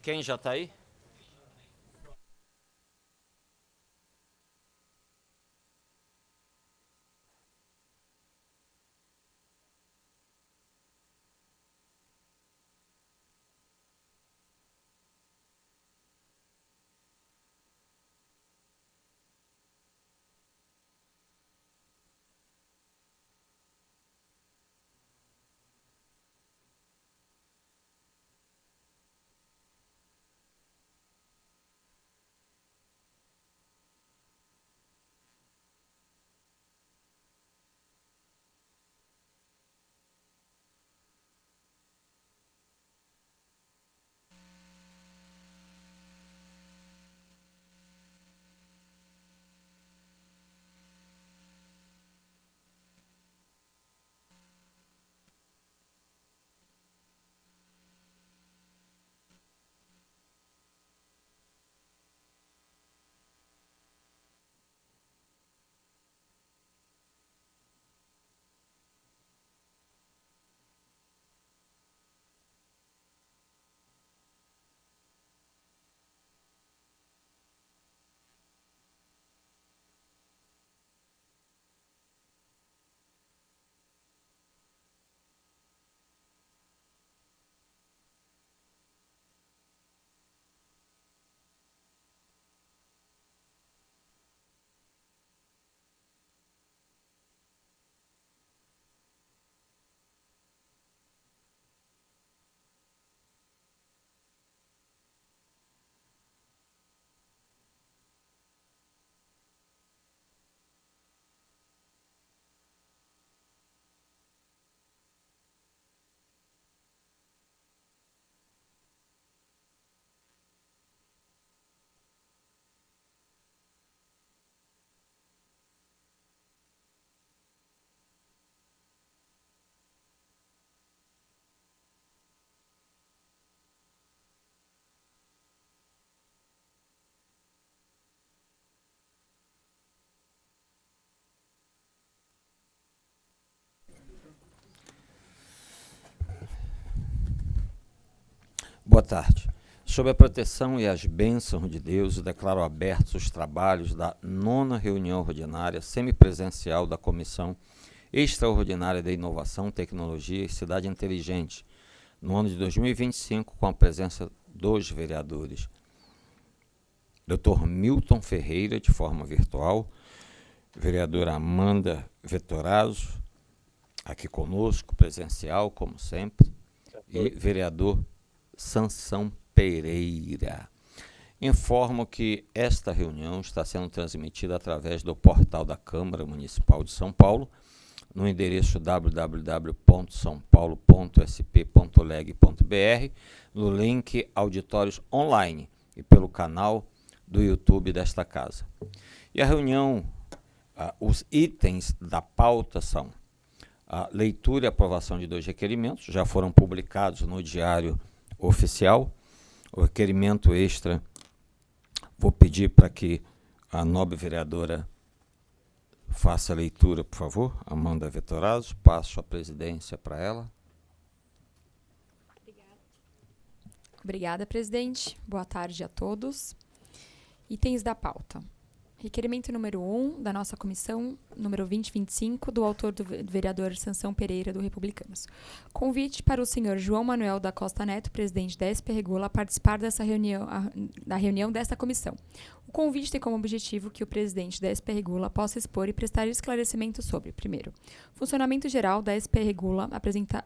Quem já está aí? Boa tarde. Sob a proteção e as bênçãos de Deus, eu declaro abertos os trabalhos da 9ª reunião ordinária semipresencial da Comissão Extraordinária de Inovação, Tecnologia e Cidade Inteligente, no ano de 2025, com a presença dos vereadores Dr. Milton Ferreira, de forma virtual, vereadora Amanda Vettorazzo, aqui conosco, presencial, como sempre, e vereador Sansão Pereira. Informo que esta reunião está sendo transmitida através do portal da Câmara Municipal de São Paulo, no endereço www.saopaulo.sp.leg.br, no link Auditórios Online e pelo canal do YouTube desta casa. E a reunião, os itens da pauta são a leitura e aprovação de 2 requerimentos, já foram publicados no Diário Oficial. O requerimento extra, vou pedir para que a nobre vereadora faça a leitura, por favor, Amanda Vettorazzo. Passo a presidência para ela. Obrigada, presidente. Boa tarde a todos. Itens da pauta. Requerimento número 1 da nossa comissão, número 2025, do autor do vereador Sansão Pereira, do Republicanos. Convite para o senhor João Manuel da Costa Neto, presidente da SP Regula, participar dessa reunião, da reunião desta comissão. O convite tem como objetivo que o presidente da SP Regula possa expor e prestar esclarecimentos sobre, primeiro, funcionamento geral da SP Regula,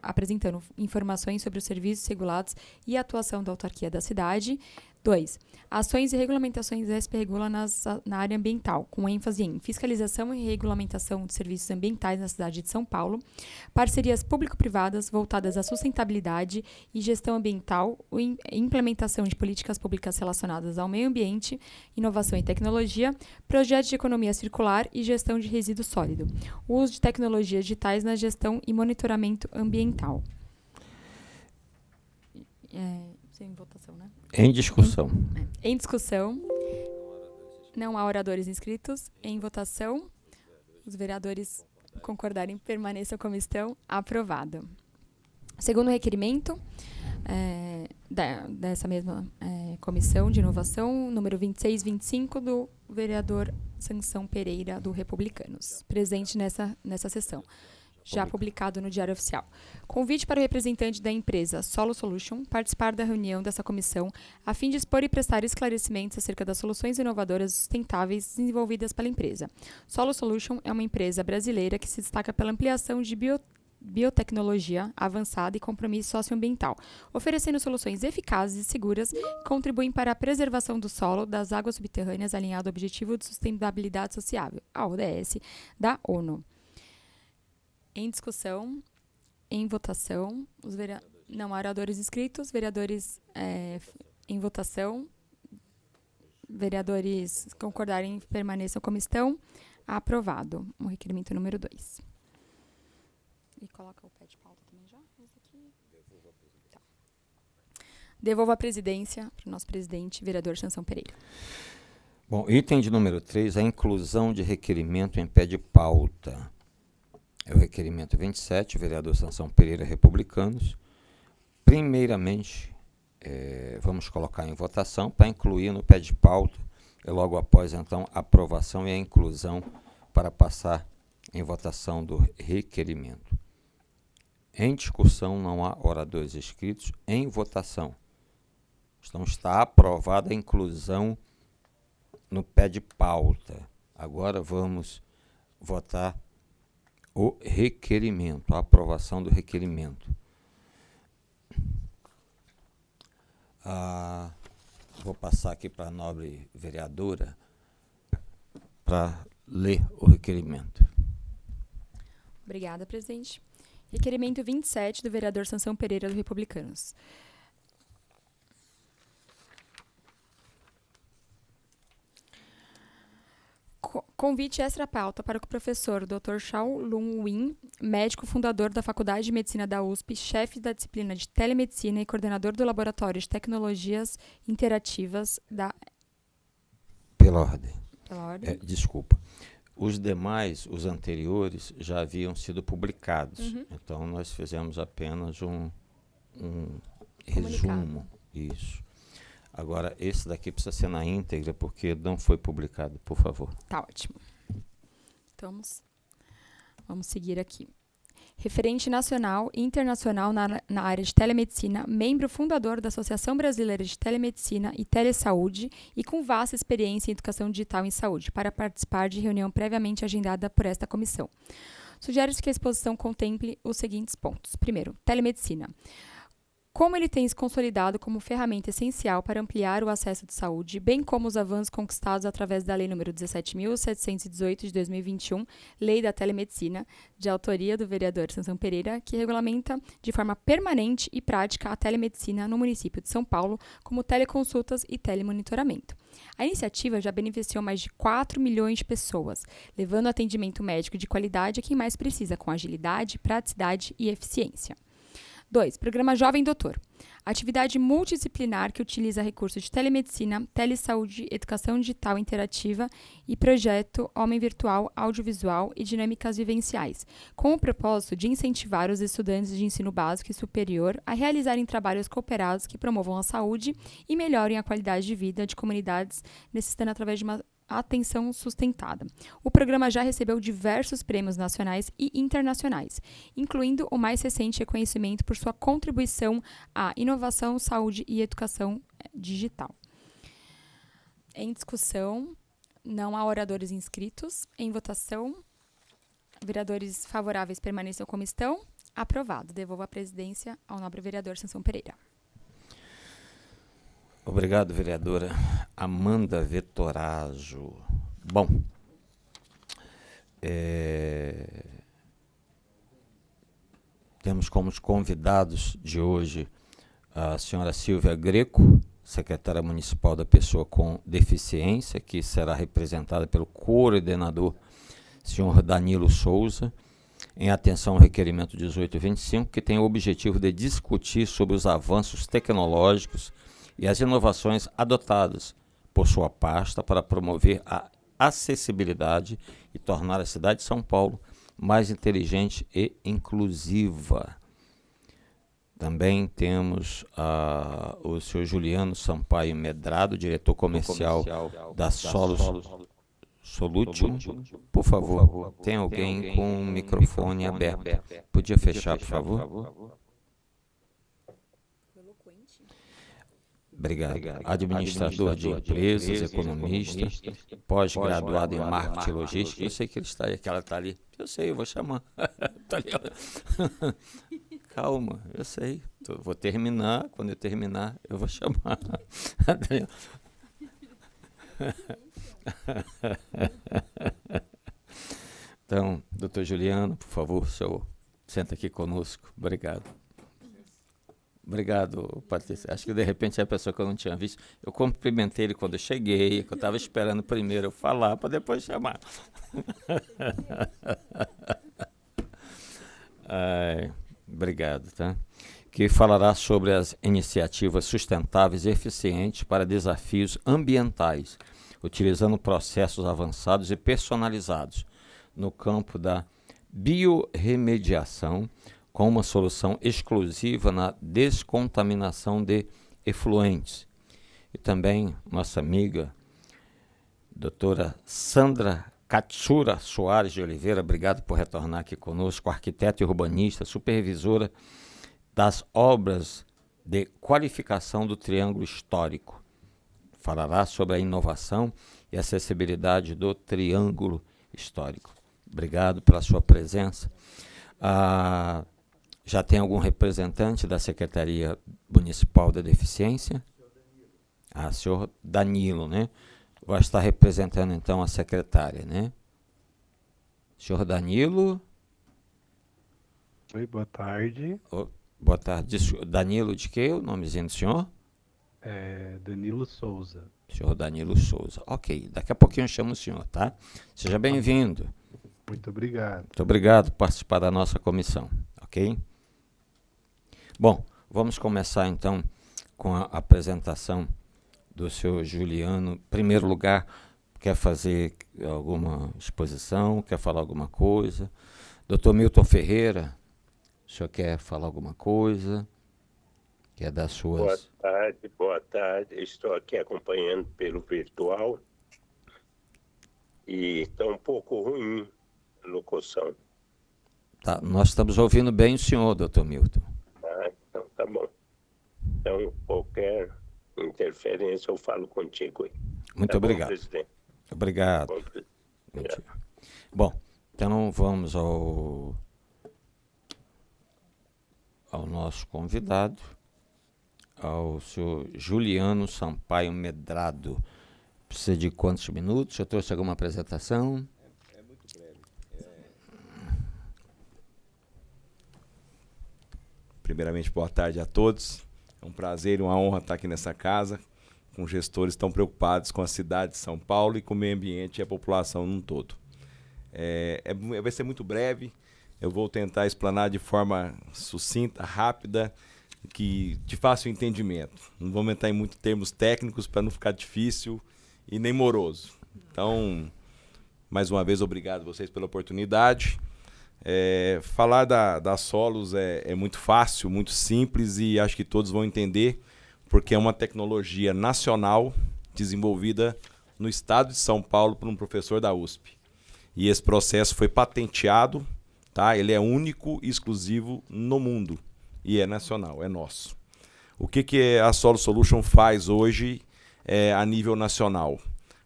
apresentando informações sobre os serviços regulados e a atuação da autarquia da cidade. 2. Ações e regulamentações da SP Regula na área ambiental, com ênfase em fiscalização e regulamentação de serviços ambientais na cidade de São Paulo, parcerias público-privadas voltadas à sustentabilidade e gestão ambiental, implementação de políticas públicas relacionadas ao meio ambiente, inovação e tecnologia, projetos de economia circular e gestão de resíduo sólido, o uso de tecnologias digitais na gestão e monitoramento ambiental. Sem votação, né? Em discussão. Em discussão. Não há oradores inscritos. Em votação. Os vereadores concordarem, permaneçam como estão. Aprovado. Segundo requerimento dessa mesma comissão de inovação, número 26 e 25, do vereador Sansão Pereira, do Republicanos, presente nessa sessão, já publicado no Diário Oficial. Convite para o representante da empresa Solo Solution participar da reunião dessa comissão a fim de expor e prestar esclarecimentos acerca das soluções inovadoras e sustentáveis desenvolvidas pela empresa. Solo Solution é uma empresa brasileira que se destaca pela ampliação de biotecnologia avançada e compromisso socioambiental, oferecendo soluções eficazes e seguras que contribuem para a preservação do solo, das águas subterrâneas, alinhado ao Objetivo de Sustentabilidade Sociável, a ODS, da ONU. Em discussão, em votação, não há oradores inscritos, vereadores em votação, vereadores concordarem, permaneçam como estão. Aprovado o requerimento número 2. E coloca o pé de pauta também já? Esse aqui. Tá. Devolvo a presidência para o nosso presidente, vereador Sansão Pereira. Bom, item de número 3, a inclusão de requerimento em pé de pauta. É o requerimento 27, vereador Sansão Pereira, Republicanos. Primeiramente, vamos colocar em votação para incluir no pé de pauta, e logo após, então, a aprovação e a inclusão para passar em votação do requerimento. Em discussão, não há oradores inscritos. Em votação. Então, está aprovada a inclusão no pé de pauta. Agora vamos votar o requerimento, a aprovação do requerimento. Vou passar aqui para a nobre vereadora para ler o requerimento. Obrigada, presidente. Requerimento 27, do vereador Sansão Pereira, do Republicanos. Convite extra-pauta para que o professor Dr. Shao Lun Win, médico fundador da Faculdade de Medicina da USP, chefe da disciplina de Telemedicina e coordenador do Laboratório de Tecnologias Interativas da... Pela ordem. Desculpa. Os demais, os anteriores, já haviam sido publicados. Uhum. Então, nós fizemos apenas um resumo. Isso. Agora, esse daqui precisa ser na íntegra, porque não foi publicado, por favor. Tá ótimo. Então, vamos seguir aqui. Referente nacional e internacional na área de telemedicina, membro fundador da Associação Brasileira de Telemedicina e Telesaúde e com vasta experiência em educação digital em saúde, para participar de reunião previamente agendada por esta comissão. Sugere-se que a exposição contemple os seguintes pontos. Primeiro, telemedicina. Como ele tem se consolidado como ferramenta essencial para ampliar o acesso de saúde, bem como os avanços conquistados através da Lei nº 17.718 de 2021, Lei da Telemedicina, de autoria do vereador Sansão Pereira, que regulamenta de forma permanente e prática a telemedicina no município de São Paulo, como teleconsultas e telemonitoramento. A iniciativa já beneficiou mais de 4 milhões de pessoas, levando atendimento médico de qualidade a quem mais precisa, com agilidade, praticidade e eficiência. 2. Programa Jovem Doutor. Atividade multidisciplinar que utiliza recursos de telemedicina, telesaúde, educação digital interativa e projeto Homem Virtual, Audiovisual e Dinâmicas Vivenciais, com o propósito de incentivar os estudantes de ensino básico e superior a realizarem trabalhos cooperados que promovam a saúde e melhorem a qualidade de vida de comunidades necessitando através de uma atenção sustentada. O programa já recebeu diversos prêmios nacionais e internacionais, incluindo o mais recente reconhecimento por sua contribuição à inovação, saúde e educação digital. Em discussão, não há oradores inscritos. Em votação, vereadores favoráveis permaneçam como estão. Aprovado. Devolvo a presidência ao nobre vereador Sansão Pereira. Obrigado, vereadora Amanda Vettorazo. Bom, temos como convidados de hoje a senhora Silvia Greco, secretária municipal da pessoa com deficiência, que será representada pelo coordenador, senhor Danilo Souza, em atenção ao requerimento 1825, que tem o objetivo de discutir sobre os avanços tecnológicos e as inovações adotadas por sua pasta para promover a acessibilidade e tornar a cidade de São Paulo mais inteligente e inclusiva. Também temos o senhor Juliano Sampaio Medrado, diretor comercial da Solos Solution. Por favor, tem alguém com o microfone aberto. Podia fechar, por favor? Obrigado. Administrador de empresas, economista, pós-graduado em marketing e logística. Eu sei que ele está aí, que ela está ali. Eu sei, eu vou chamar. Tá ali, calma, eu sei. Vou terminar. Quando eu terminar, eu vou chamar. Então, doutor Juliano, por favor, o senhor senta aqui conosco. Obrigado. Obrigado, Patrícia. Acho que de repente é a pessoa que eu não tinha visto. Eu cumprimentei ele quando eu cheguei, que eu estava esperando primeiro eu falar para depois chamar. Obrigado, tá? Que falará sobre as iniciativas sustentáveis e eficientes para desafios ambientais, utilizando processos avançados e personalizados no campo da biorremediação, com uma solução exclusiva na descontaminação de efluentes. E também nossa amiga, doutora Sandra Katsura Soares de Oliveira, obrigado por retornar aqui conosco, arquiteta e urbanista, supervisora das obras de qualificação do Triângulo Histórico. Falará sobre a inovação e acessibilidade do Triângulo Histórico. Obrigado pela sua presença. Já tem algum representante da Secretaria Municipal da Deficiência? Senhor Danilo, né? Vai estar representando, então, a secretária, né? Senhor Danilo? Oi, boa tarde. Boa tarde. Danilo de quê? O nomezinho do senhor? Danilo Souza. Senhor Danilo Souza. Ok, daqui a pouquinho eu chamo o senhor, tá? Seja bem-vindo. Muito obrigado. Muito obrigado por participar da nossa comissão, ok? Bom, vamos começar então com a apresentação do senhor Juliano. Em primeiro lugar, quer fazer alguma exposição? Quer falar alguma coisa? Doutor Milton Ferreira, o senhor quer falar alguma coisa? Quer dar suas... Boa tarde. Estou aqui acompanhando pelo virtual e está um pouco ruim a locução. Tá, nós estamos ouvindo bem o senhor, doutor Milton. Então tá bom. Então, qualquer interferência eu falo contigo aí. Muito obrigado. Bom, presidente. Obrigado. Bom, então vamos ao nosso convidado, ao senhor Juliano Sampaio Medrado. Precisa de quantos minutos? Eu trouxe alguma apresentação? É muito breve. Primeiramente, boa tarde a todos. É um prazer e uma honra estar aqui nessa casa, com gestores tão preocupados com a cidade de São Paulo e com o meio ambiente e a população num todo. Vai ser muito breve. Eu vou tentar explanar de forma sucinta, rápida, de fácil entendimento. Não vou entrar em muitos termos técnicos para não ficar difícil e nem moroso. Então, mais uma vez, obrigado a vocês pela oportunidade. Falar da Solos é muito fácil, muito simples e acho que todos vão entender, porque é uma tecnologia nacional desenvolvida no estado de São Paulo por um professor da USP. E esse processo foi patenteado, tá? Ele é único e exclusivo no mundo e é nacional, é nosso. O que a Solos Solution faz hoje a nível nacional?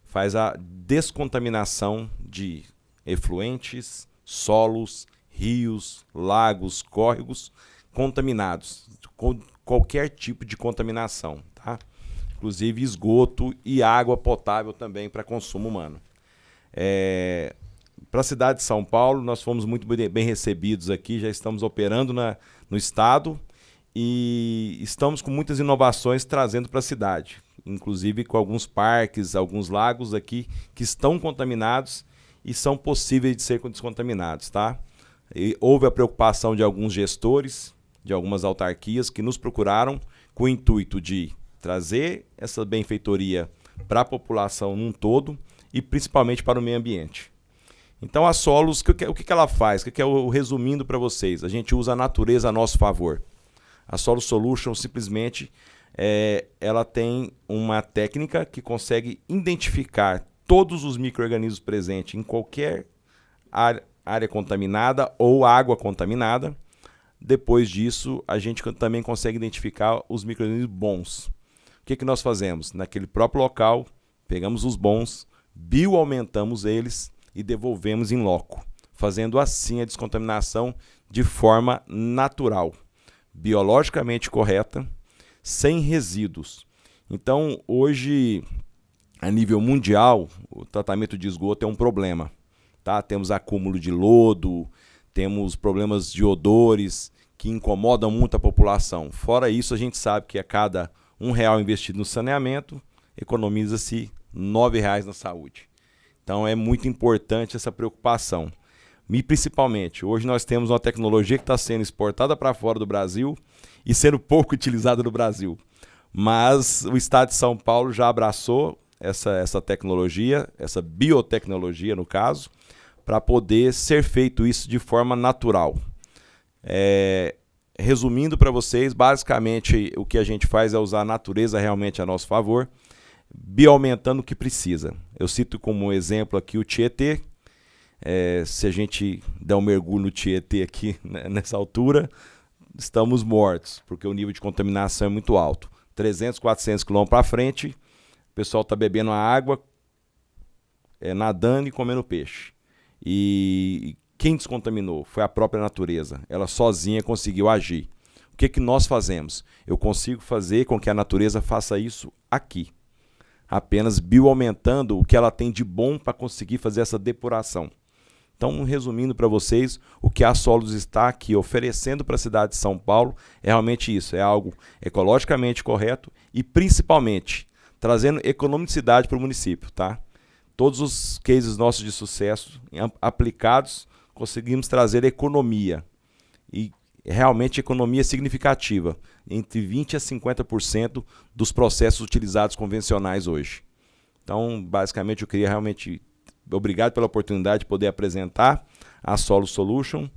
Faz a descontaminação de efluentes, solos, rios, lagos, córregos contaminados, com qualquer tipo de contaminação, tá? Inclusive esgoto e água potável também para consumo humano. Para a cidade de São Paulo, nós fomos muito bem recebidos aqui, já estamos operando no estado e estamos com muitas inovações trazendo para a cidade, inclusive com alguns parques, alguns lagos aqui que estão contaminados e são possíveis de ser descontaminados, tá? E houve a preocupação de alguns gestores, de algumas autarquias que nos procuraram com o intuito de trazer essa benfeitoria para a população num todo e principalmente para o meio ambiente. Então a Solos, o que ela faz? Resumindo para vocês, a gente usa a natureza a nosso favor. A Solo Solution simplesmente ela tem uma técnica que consegue identificar todos os micro-organismos presentes em qualquer área contaminada ou água contaminada. Depois disso, a gente também consegue identificar os micro-organismos bons. O que nós fazemos? Naquele próprio local, pegamos os bons, bioaumentamos eles e devolvemos em loco, fazendo assim a descontaminação de forma natural, biologicamente correta, sem resíduos. Então, hoje, a nível mundial, o tratamento de esgoto é um problema. Tá? Temos acúmulo de lodo, temos problemas de odores que incomodam muito a população. Fora isso, a gente sabe que a cada R$1 investido no saneamento, economiza-se R$9 na saúde. Então é muito importante essa preocupação. E principalmente, hoje nós temos uma tecnologia que está sendo exportada para fora do Brasil e sendo pouco utilizada no Brasil. Mas o Estado de São Paulo já abraçou essa tecnologia, essa biotecnologia no caso, para poder ser feito isso de forma natural. Resumindo para vocês, basicamente o que a gente faz é usar a natureza realmente a nosso favor, bioaumentando o que precisa. Eu cito como exemplo aqui o Tietê. Se a gente der um mergulho no Tietê aqui nessa altura, estamos mortos, porque o nível de contaminação é muito alto. 300, 400 quilômetros para frente, o pessoal está bebendo a água, nadando e comendo peixe. E quem descontaminou foi a própria natureza. Ela sozinha conseguiu agir. O que nós fazemos? Eu consigo fazer com que a natureza faça isso aqui. Apenas bioaumentando o que ela tem de bom para conseguir fazer essa depuração. Então, resumindo para vocês, o que a Solos está aqui oferecendo para a cidade de São Paulo é realmente isso. É algo ecologicamente correto e, principalmente, trazendo economicidade para o município. Tá? Todos os cases nossos de sucesso aplicados, conseguimos trazer economia, e realmente economia significativa, entre 20% a 50% dos processos utilizados convencionais hoje. Então, basicamente, eu queria realmente, obrigado pela oportunidade de poder apresentar a Solo Solution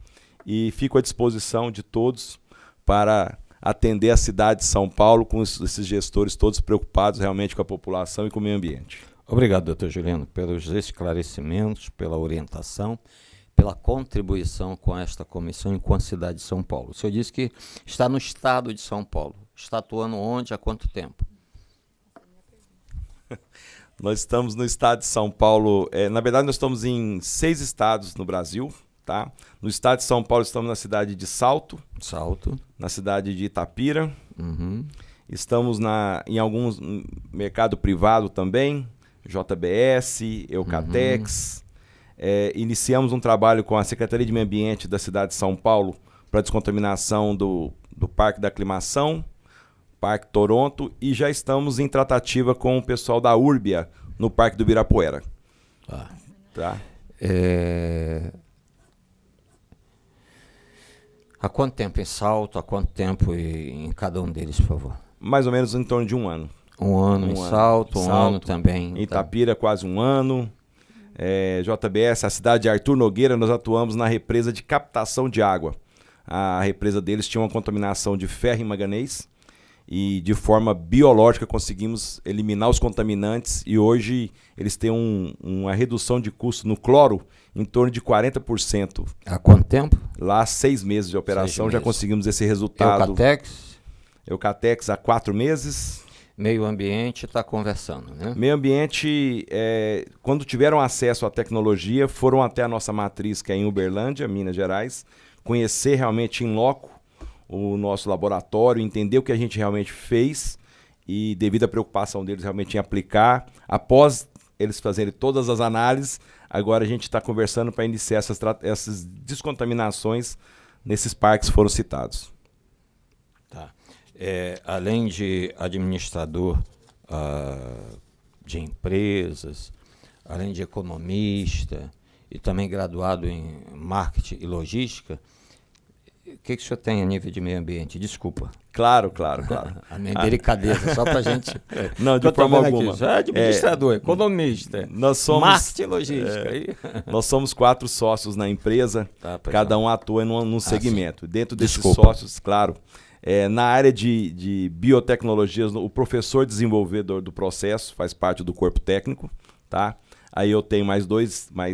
e fico à disposição de todos para atender a cidade de São Paulo com esses gestores todos preocupados realmente com a população e com o meio ambiente. Obrigado, doutor Juliano, pelos esclarecimentos, pela orientação, pela contribuição com esta comissão e com a cidade de São Paulo. O senhor disse que está no estado de São Paulo. Está atuando onde, há quanto tempo? Nós estamos no estado de São Paulo, na verdade nós estamos em 6 estados no Brasil. Tá? No estado de São Paulo estamos na cidade de Salto, na cidade de Itapira, estamos em alguns mercado privado também, JBS, Eucatex. Iniciamos um trabalho com a Secretaria de Meio Ambiente da cidade de São Paulo para descontaminação do Parque da Aclimação, Parque Toronto, e já estamos em tratativa com o pessoal da Urbia no Parque do Ibirapuera. Tá? Há quanto tempo em Salto, há quanto tempo em cada um deles, por favor? Mais ou menos em torno de 1 ano. Um ano em Salto, um ano também. Em Itapira, quase 1 ano. JBS, a cidade de Arthur Nogueira, nós atuamos na represa de captação de água. A represa deles tinha uma contaminação de ferro e manganês e de forma biológica conseguimos eliminar os contaminantes e hoje eles têm uma redução de custo no cloro em torno de 40%. Há quanto tempo? Lá, 6 meses de operação, já conseguimos esse resultado. Eucatex há 4 meses. Meio ambiente está conversando, né? Meio ambiente, quando tiveram acesso à tecnologia, foram até a nossa matriz, que é em Uberlândia, Minas Gerais, conhecer realmente em loco o nosso laboratório, entender o que a gente realmente fez e, devido à preocupação deles realmente em aplicar, após eles fazerem todas as análises, agora a gente está conversando para iniciar essas descontaminações nesses parques que foram citados. Tá. Além de administrador de empresas, além de economista e também graduado em marketing e logística, o que o senhor tem a nível de meio ambiente? Desculpa. Claro. A minha delicadeza, só para a gente... Não, de forma alguma. Administrador, economista, marketing e logística. Nós somos 4 sócios na empresa, cada um atua num segmento. Dentro desses Desculpa. sócios, claro, Na área de biotecnologias, o professor desenvolvedor do processo faz parte do corpo técnico, tá? Aí eu tenho mais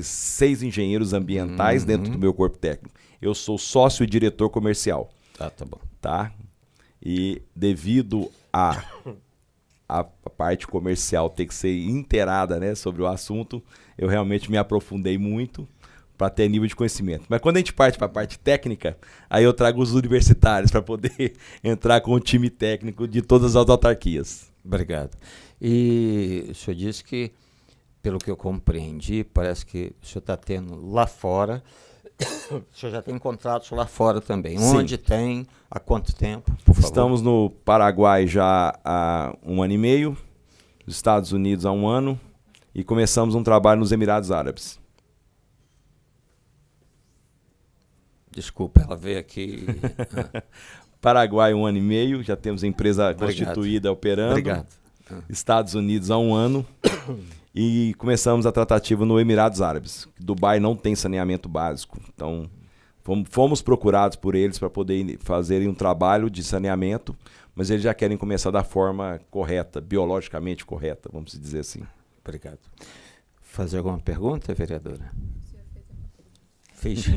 6 engenheiros ambientais dentro do meu corpo técnico. Eu sou sócio e diretor comercial. Tá bom. Tá? E devido a parte comercial ter que ser inteirada, né, sobre o assunto, eu realmente me aprofundei muito para ter nível de conhecimento. Mas quando a gente parte para a parte técnica, aí eu trago os universitários para poder entrar com o time técnico de todas as autarquias. Obrigado. E o senhor disse que, pelo que eu compreendi, parece que o senhor está tendo lá fora, o senhor já tem contratos lá fora também. Sim. Onde tem, há quanto tempo, por favor? Estamos no Paraguai já há 1 ano e meio, nos Estados Unidos há 1 ano, e começamos um trabalho nos Emirados Árabes. Desculpa, ela veio aqui. Paraguai 1 ano e meio, já temos a empresa constituída operando. Obrigado. Estados Unidos há 1 ano e começamos a tratativa no Emirados Árabes. Dubai não tem saneamento básico, então fomos procurados por eles para poder fazerem um trabalho de saneamento, mas eles já querem começar da forma correta, biologicamente correta, vamos dizer assim. Obrigado. Fazer alguma pergunta, vereadora? Fez.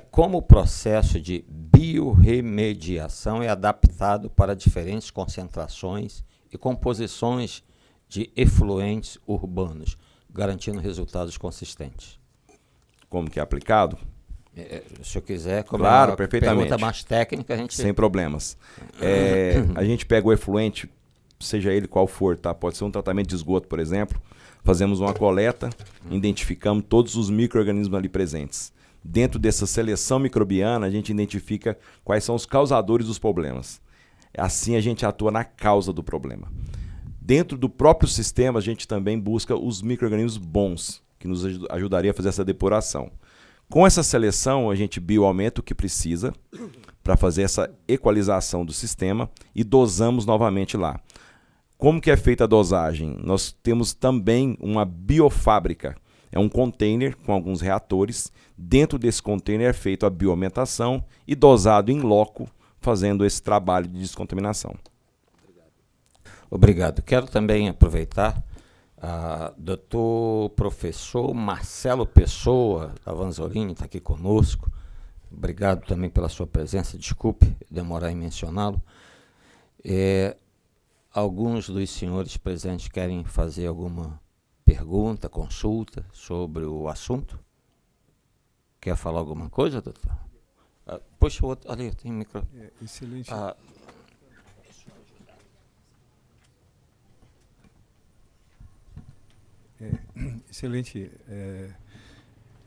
Como o processo de biorremediação é adaptado para diferentes concentrações e composições de efluentes urbanos, garantindo resultados consistentes? Como que é aplicado? Se o senhor quiser, como claro, é uma perfeitamente. pergunta mais técnica, a gente... Sem problemas. A gente pega o efluente, seja ele qual for, tá? Pode ser um tratamento de esgoto, por exemplo. Fazemos uma coleta, identificamos todos os micro-organismos ali presentes. Dentro dessa seleção microbiana, a gente identifica quais são os causadores dos problemas. Assim, a gente atua na causa do problema. Dentro do próprio sistema, a gente também busca os micro-organismos bons, que nos ajudaria a fazer essa depuração. Com essa seleção, a gente bioaumenta o que precisa para fazer essa equalização do sistema e dosamos novamente lá. Como que é feita a dosagem? Nós temos também uma biofábrica. É um container com alguns reatores. Dentro desse container é feita a bioaumentação e dosado em loco, fazendo esse trabalho de descontaminação. Obrigado. Quero também aproveitar, doutor professor Marcelo Pessoa, da Vanzolini, está aqui conosco. Obrigado também pela sua presença. Desculpe demorar em mencioná-lo. Alguns dos senhores presentes querem fazer alguma pergunta, consulta sobre o assunto? Quer falar alguma coisa, doutor? Puxa o outro. Ali, tem micro. Excelente. Excelente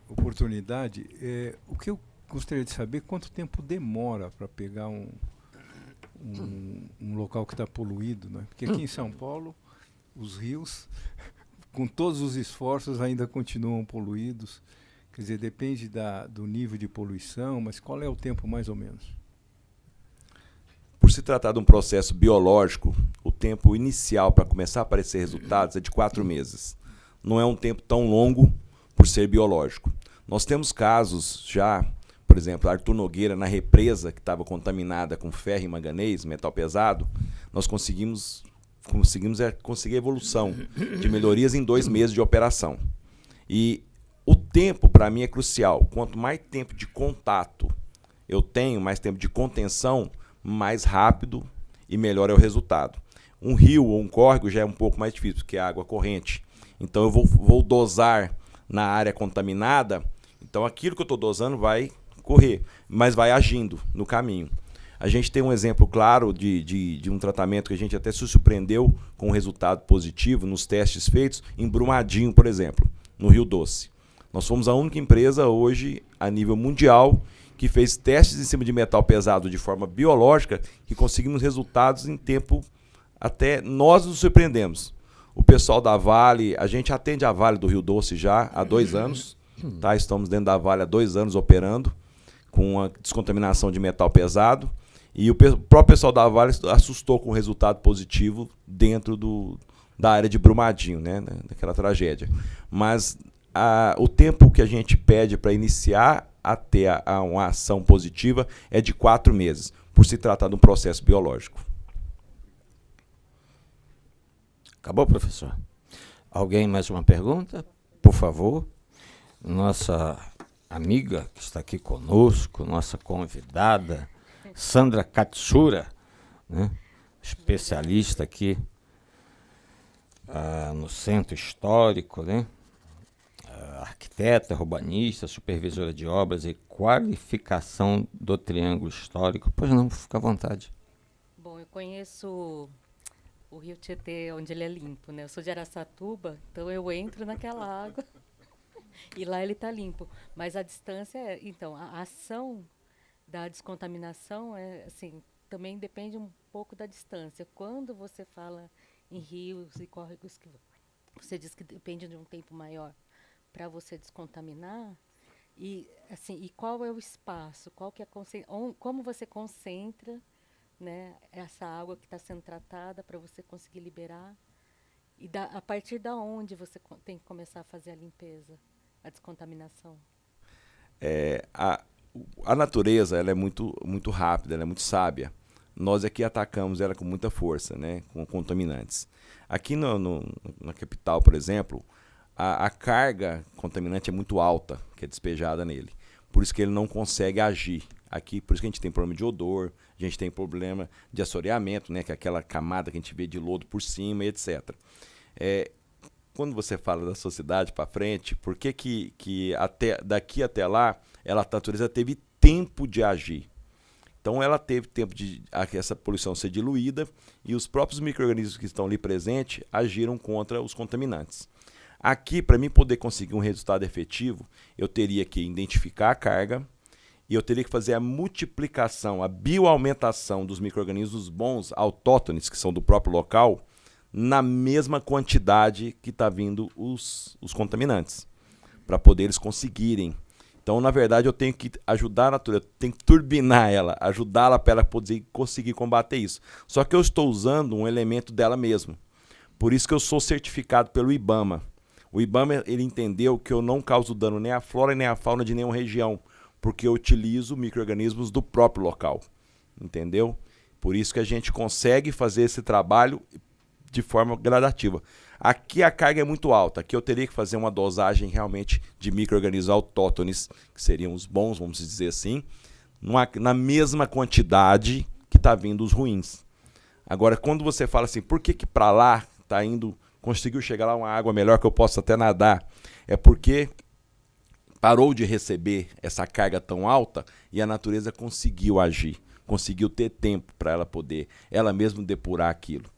oportunidade. O que eu gostaria de saber, quanto tempo demora para pegar um local que está poluído, né? Porque aqui em São Paulo, os rios, com todos os esforços, ainda continuam poluídos. Quer dizer, depende do nível de poluição, mas qual é o tempo mais ou menos? Por se tratar de um processo biológico, o tempo inicial para começar a aparecer resultados é de 4 meses. Não é um tempo tão longo por ser biológico. Nós temos casos já, por exemplo, Arthur Nogueira, na represa que estava contaminada com ferro e manganês, metal pesado, nós conseguimos conseguir evolução de melhorias em 2 meses de operação. E o tempo, para mim, é crucial. Quanto mais tempo de contato eu tenho, mais tempo de contenção, mais rápido e melhor é o resultado. Um rio ou um córrego já é um pouco mais difícil, porque é água corrente. Então eu vou dosar na área contaminada, então aquilo que eu estou dosando vai correr, mas vai agindo no caminho. A gente tem um exemplo claro de um tratamento que a gente até se surpreendeu com um resultado positivo nos testes feitos em Brumadinho, por exemplo, no Rio Doce. Nós fomos a única empresa hoje, a nível mundial, que fez testes em cima de metal pesado de forma biológica e conseguimos resultados em tempo, até nós nos surpreendemos. O pessoal da Vale, a gente atende a Vale do Rio Doce já há 2 anos, tá? Estamos dentro da Vale há 2 anos operando com a descontaminação de metal pesado e o próprio pessoal da Vale assustou com o resultado positivo dentro da área de Brumadinho, né? Daquela tragédia. Mas o tempo que a gente pede para iniciar até uma ação positiva é de 4 meses, por se tratar de um processo biológico. Acabou, professor? Alguém mais uma pergunta? Por favor. Nossa amiga que está aqui conosco, nossa convidada, Sandra Katsura, né? Especialista aqui no Centro Histórico, né? Arquiteta, urbanista, supervisora de obras e qualificação do Triângulo Histórico. Pois não, fica à vontade. Bom, eu conheço o Rio Tietê, onde ele é limpo, né? Eu sou de Araçatuba, então eu entro naquela água e lá ele está limpo. Mas a distância, então, a ação da descontaminação assim, também depende um pouco da distância. Quando você fala em rios e córregos, que você diz que depende de um tempo maior para você descontaminar, e assim, e qual é o espaço, qual que é como você concentra, né, essa água que está sendo tratada para você conseguir liberar, e a partir da onde você tem que começar a fazer a limpeza, a descontaminação? A natureza, ela é muito, muito rápida, ela é muito sábia. Nós aqui atacamos ela com muita força, né, com contaminantes. Aqui na capital, por exemplo, a carga contaminante é muito alta, que é despejada nele. Por isso que ele não consegue agir. Aqui, por isso que a gente tem problema de odor, a gente tem problema de assoreamento, né, que é aquela camada que a gente vê de lodo por cima, etc. Quando você fala da sociedade para frente, por que daqui até lá, a natureza teve tempo de agir? Então ela teve tempo de essa poluição ser diluída e os próprios micro-organismos que estão ali presentes agiram contra os contaminantes. Aqui, para mim poder conseguir um resultado efetivo, eu teria que identificar a carga e eu teria que fazer a multiplicação, a bioaumentação dos micro-organismos bons, autóctones, que são do próprio local, na mesma quantidade que está vindo os contaminantes, para poder eles conseguirem. Então, na verdade, eu tenho que ajudar a natureza, tenho que turbinar ela, ajudá-la para ela poder conseguir combater isso. Só que eu estou usando um elemento dela mesmo. Por isso que eu sou certificado pelo IBAMA. O IBAMA, ele entendeu que eu não causo dano nem à flora nem à fauna de nenhuma região, porque eu utilizo micro-organismos do próprio local. Entendeu? Por isso que a gente consegue fazer esse trabalho de forma gradativa. Aqui a carga é muito alta, aqui eu teria que fazer uma dosagem realmente de micro-organismos autóctones, que seriam os bons, vamos dizer assim, na mesma quantidade que está vindo os ruins. Agora, quando você fala assim, por que para lá está indo, conseguiu chegar lá uma água melhor que eu possa até nadar? É porque parou de receber essa carga tão alta e a natureza conseguiu agir, conseguiu ter tempo para ela poder, ela mesma depurar aquilo.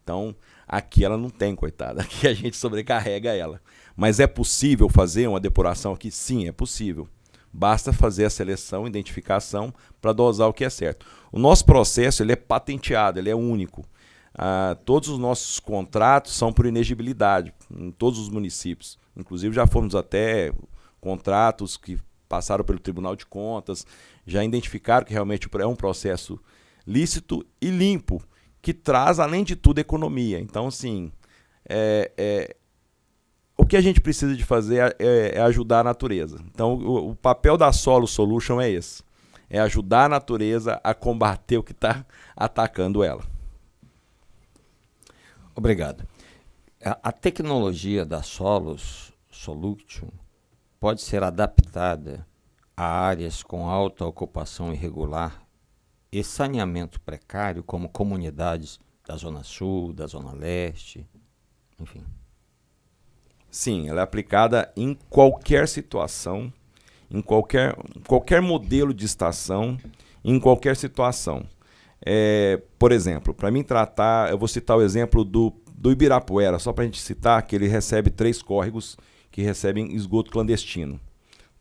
Então, aqui ela não tem, coitada. Aqui a gente sobrecarrega ela. Mas é possível fazer uma depuração aqui? Sim, é possível. Basta fazer a seleção, identificação, para dosar o que é certo. O nosso processo ele é patenteado, ele é único. Todos os nossos contratos são por inegibilidade, em todos os municípios. Inclusive já fomos até contratos que passaram pelo Tribunal de Contas, já identificaram que realmente é um processo lícito e limpo, que traz, além de tudo, economia. Então, assim, o que a gente precisa de fazer é ajudar a natureza. Então, o papel da Solo Solution é esse. É ajudar a natureza a combater o que está atacando ela. Obrigado. A tecnologia da Solo Solution pode ser adaptada a áreas com alta ocupação irregular e saneamento precário, como comunidades da Zona Sul, da Zona Leste, enfim. Sim, ela é aplicada em qualquer situação, em qualquer modelo de estação, em qualquer situação. Por exemplo, para mim tratar, eu vou citar o exemplo do Ibirapuera, só para a gente citar que ele recebe 3 córregos que recebem esgoto clandestino,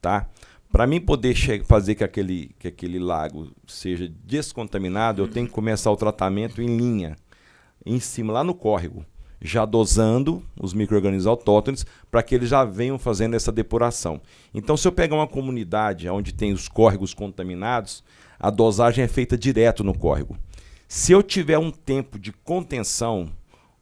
tá? Para mim poder fazer que aquele lago seja descontaminado, eu tenho que começar o tratamento em linha, em cima, lá no córrego, já dosando os micro-organismos autóctones para que eles já venham fazendo essa depuração. Então, se eu pegar uma comunidade onde tem os córregos contaminados, a dosagem é feita direto no córrego. Se eu tiver um tempo de contenção,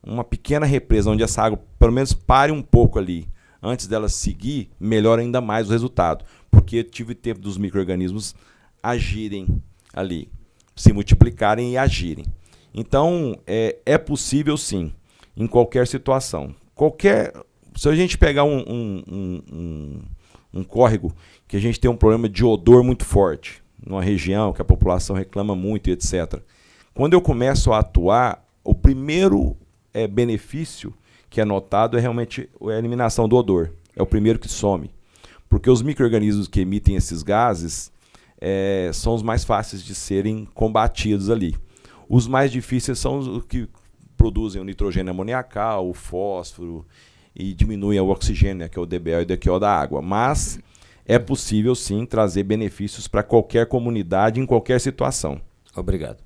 uma pequena represa onde essa água pelo menos pare um pouco ali, antes dela seguir, melhora ainda mais o resultado. porque tive tempo dos micro-organismos agirem ali, se multiplicarem e agirem. Então, é possível sim, em qualquer situação. Se a gente pegar um córrego que a gente tem um problema de odor muito forte, numa região que a população reclama muito, etc. Quando eu começo a atuar, o primeiro benefício que é notado é realmente a eliminação do odor. É o primeiro que some. Porque os micro-organismos que emitem esses gases são os mais fáceis de serem combatidos ali. Os mais difíceis são os que produzem o nitrogênio amoniacal, o fósforo, e diminuem o oxigênio, né, que é o DBO e o DQO da água. Mas é possível, sim, trazer benefícios para qualquer comunidade, em qualquer situação. Obrigado.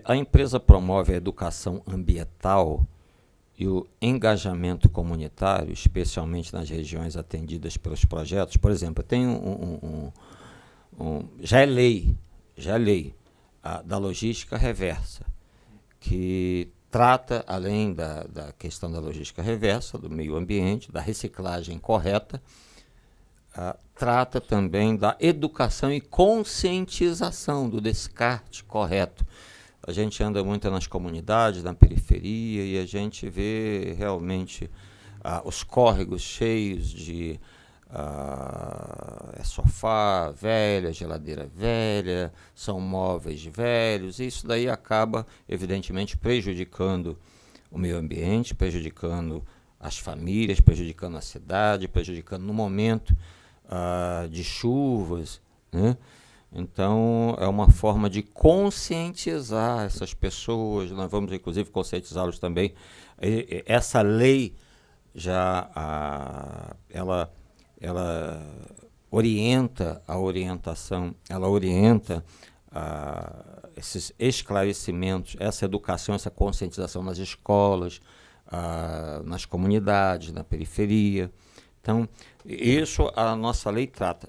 A empresa promove a educação ambiental e o engajamento comunitário, especialmente nas regiões atendidas pelos projetos. Por exemplo, tem já é lei da logística reversa, que trata, além da questão da logística reversa, do meio ambiente, da reciclagem correta, trata também da educação e conscientização do descarte correto. A gente anda muito nas comunidades, na periferia, e a gente vê realmente os córregos cheios de sofá velho, geladeira velha, são móveis velhos, e isso daí acaba, evidentemente, prejudicando o meio ambiente, prejudicando as famílias, prejudicando a cidade, prejudicando no momento de chuvas, né? Então, é uma forma de conscientizar essas pessoas. Nós vamos, inclusive, conscientizá-los também. Essa lei ela orienta a orientação, ela orienta esses esclarecimentos, essa educação, essa conscientização nas escolas, nas comunidades, na periferia. Então, isso a nossa lei trata.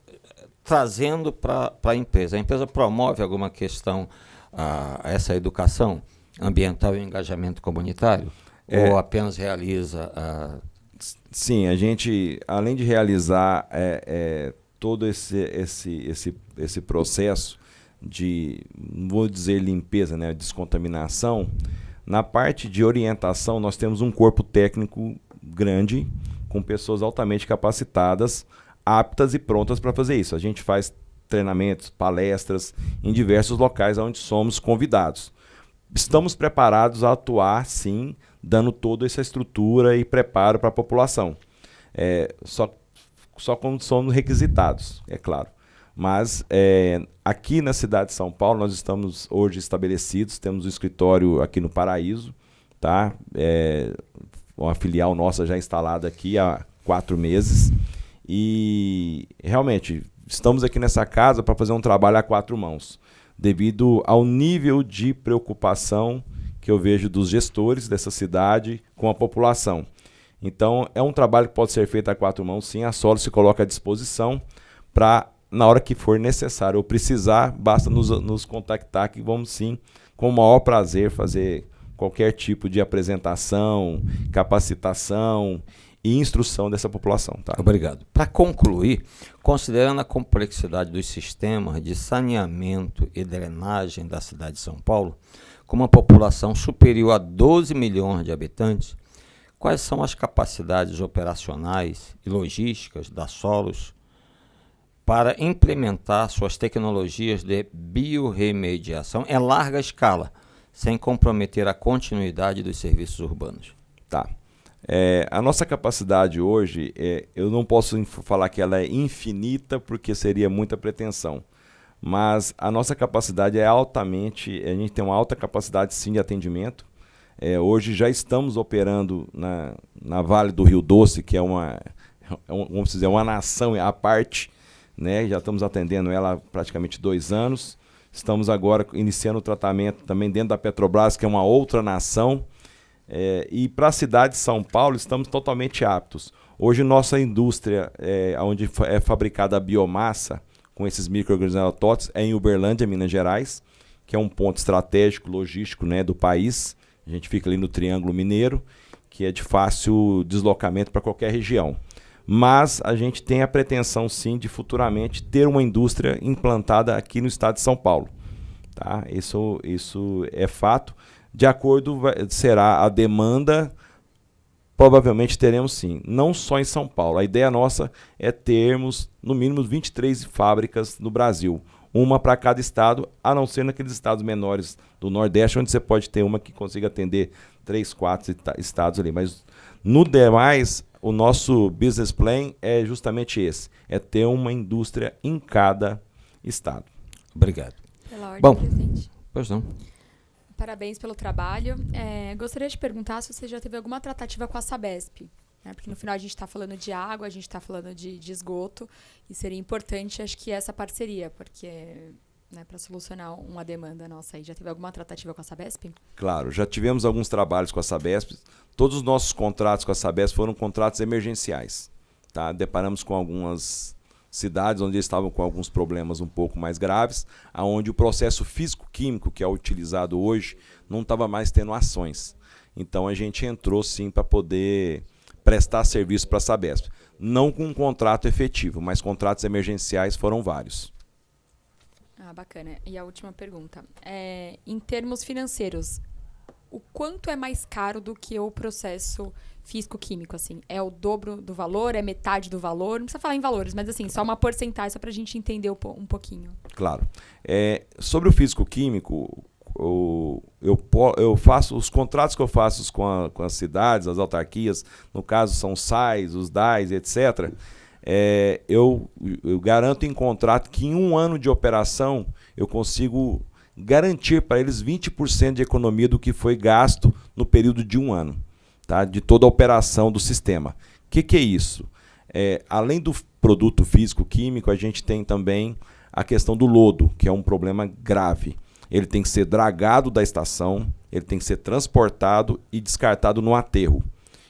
Trazendo para a empresa. A empresa promove alguma questão a essa educação ambiental e engajamento comunitário? Ou apenas realiza Sim, a gente, além de realizar todo esse processo de, não vou dizer limpeza, né, descontaminação, na parte de orientação nós temos um corpo técnico grande, com pessoas altamente capacitadas, aptas e prontas para fazer isso. A gente faz treinamentos, palestras em diversos locais onde somos convidados. Estamos preparados a atuar, sim, dando toda essa estrutura e preparo para a população. Só quando somos requisitados, é claro. Mas aqui na cidade de São Paulo nós estamos hoje estabelecidos, temos um escritório aqui no Paraíso, tá? Uma filial nossa já instalada aqui há 4 meses. E realmente estamos aqui nessa casa para fazer um trabalho a 4 mãos, devido ao nível de preocupação que eu vejo dos gestores dessa cidade com a população. Então é um trabalho que pode ser feito a 4 mãos, sim. A Solo se coloca à disposição para, na hora que for necessário ou precisar, basta nos contactar, que vamos sim, com o maior prazer, fazer qualquer tipo de apresentação, capacitação e instrução dessa população. Tá? Obrigado. Para concluir, considerando a complexidade dos sistemas de saneamento e drenagem da cidade de São Paulo, com uma população superior a 12 milhões de habitantes, quais são as capacidades operacionais e logísticas da Solos para implementar suas tecnologias de biorremediação em larga escala, sem comprometer a continuidade dos serviços urbanos? Tá. A nossa capacidade hoje, eu não posso falar que ela é infinita, porque seria muita pretensão, mas a nossa capacidade é altamente, a gente tem uma alta capacidade sim de atendimento. Hoje já estamos operando na Vale do Rio Doce, que é vamos dizer, uma nação à parte, né? Já estamos atendendo ela há praticamente 2 anos, estamos agora iniciando o tratamento também dentro da Petrobras, que é uma outra nação. E para a cidade de São Paulo estamos totalmente aptos. Hoje nossa indústria, onde é fabricada a biomassa com esses micro-organismos autóctonos, é em Uberlândia, Minas Gerais, que é um ponto estratégico, logístico, né, do país. A gente fica ali no Triângulo Mineiro, que é de fácil deslocamento para qualquer região. mas a gente tem a pretensão, sim, de futuramente ter uma indústria implantada aqui no estado de São Paulo. Tá? Isso é fato. De acordo será a demanda, provavelmente teremos sim, não só em São Paulo. A ideia nossa é termos no mínimo 23 fábricas no Brasil, uma para cada estado, a não ser naqueles estados menores do Nordeste, onde você pode ter uma que consiga atender 3, 4 estados ali. Mas no demais, o nosso business plan é justamente esse, é ter uma indústria em cada estado. Obrigado. Pela ordem, Bom. presidente. Pois não. Parabéns pelo trabalho. Gostaria de perguntar se você já teve alguma tratativa com a Sabesp, né? Porque no final a gente está falando de água, a gente está falando de esgoto, e seria importante, acho que, essa parceria, porque, né, para solucionar uma demanda nossa aí. Já teve alguma tratativa com a Sabesp? Claro, já tivemos alguns trabalhos com a Sabesp. Todos os nossos contratos com a Sabesp foram contratos emergenciais. Tá? Deparamos com algumas cidades onde eles estavam com alguns problemas um pouco mais graves, onde o processo físico-químico que é utilizado hoje não estava mais tendo ações. Então a gente entrou sim para poder prestar serviço para a Sabesp. Não com um contrato efetivo, mas contratos emergenciais foram vários. Bacana. E a última pergunta. Em termos financeiros, o quanto é mais caro do que o processo físico-químico, assim? É o dobro do valor? É metade do valor? Não precisa falar em valores, mas assim, só uma porcentagem, só para a gente entender um pouquinho. Claro. Sobre o físico-químico, eu faço os contratos que eu faço com as cidades, as autarquias, no caso são SAIs, os DAIs, etc. Eu garanto em contrato que em 1 ano de operação eu consigo garantir para eles 20% de economia do que foi gasto no período de 1 ano, tá? De toda a operação do sistema. O que é isso? Além do produto físico-químico, a gente tem também a questão do lodo, que é um problema grave. Ele tem que ser dragado da estação, ele tem que ser transportado e descartado no aterro.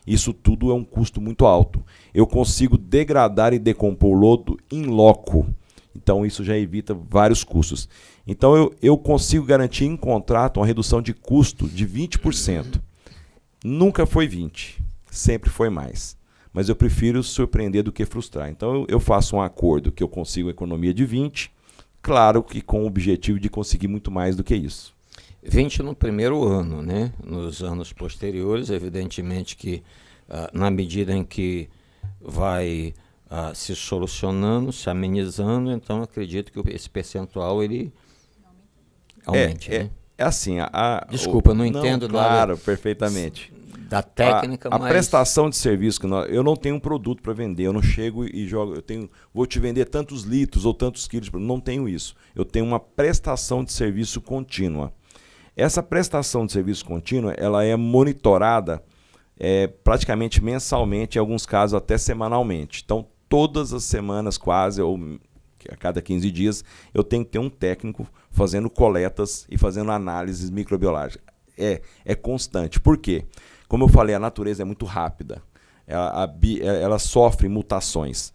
Isso tudo é um custo muito alto. Eu consigo degradar e decompor o lodo in loco. Então isso já evita vários custos. Então eu consigo garantir em contrato uma redução de custo de 20%. Nunca foi 20%, sempre foi mais. Mas eu prefiro surpreender do que frustrar. Então eu faço um acordo que eu consigo economia de 20%, claro que com o objetivo de conseguir muito mais do que isso. 20 no primeiro ano, né? Nos anos posteriores, evidentemente que na medida em que vai se solucionando, se amenizando, então acredito que esse percentual ele aumente. Né? Assim, desculpa, eu não entendo claro, perfeitamente. Da técnica, a mas prestação de serviço que eu não tenho um produto para vender, eu não chego e jogo, vou te vender tantos litros ou tantos quilos, não tenho isso. Eu tenho uma prestação de serviço contínua. Essa prestação de serviço contínua, ela é monitorada praticamente mensalmente, em alguns casos até semanalmente. Então, todas as semanas quase, ou a cada 15 dias, eu tenho que ter um técnico fazendo coletas e fazendo análises microbiológicas. É constante. Por quê? Como eu falei, a natureza é muito rápida. Ela sofre mutações.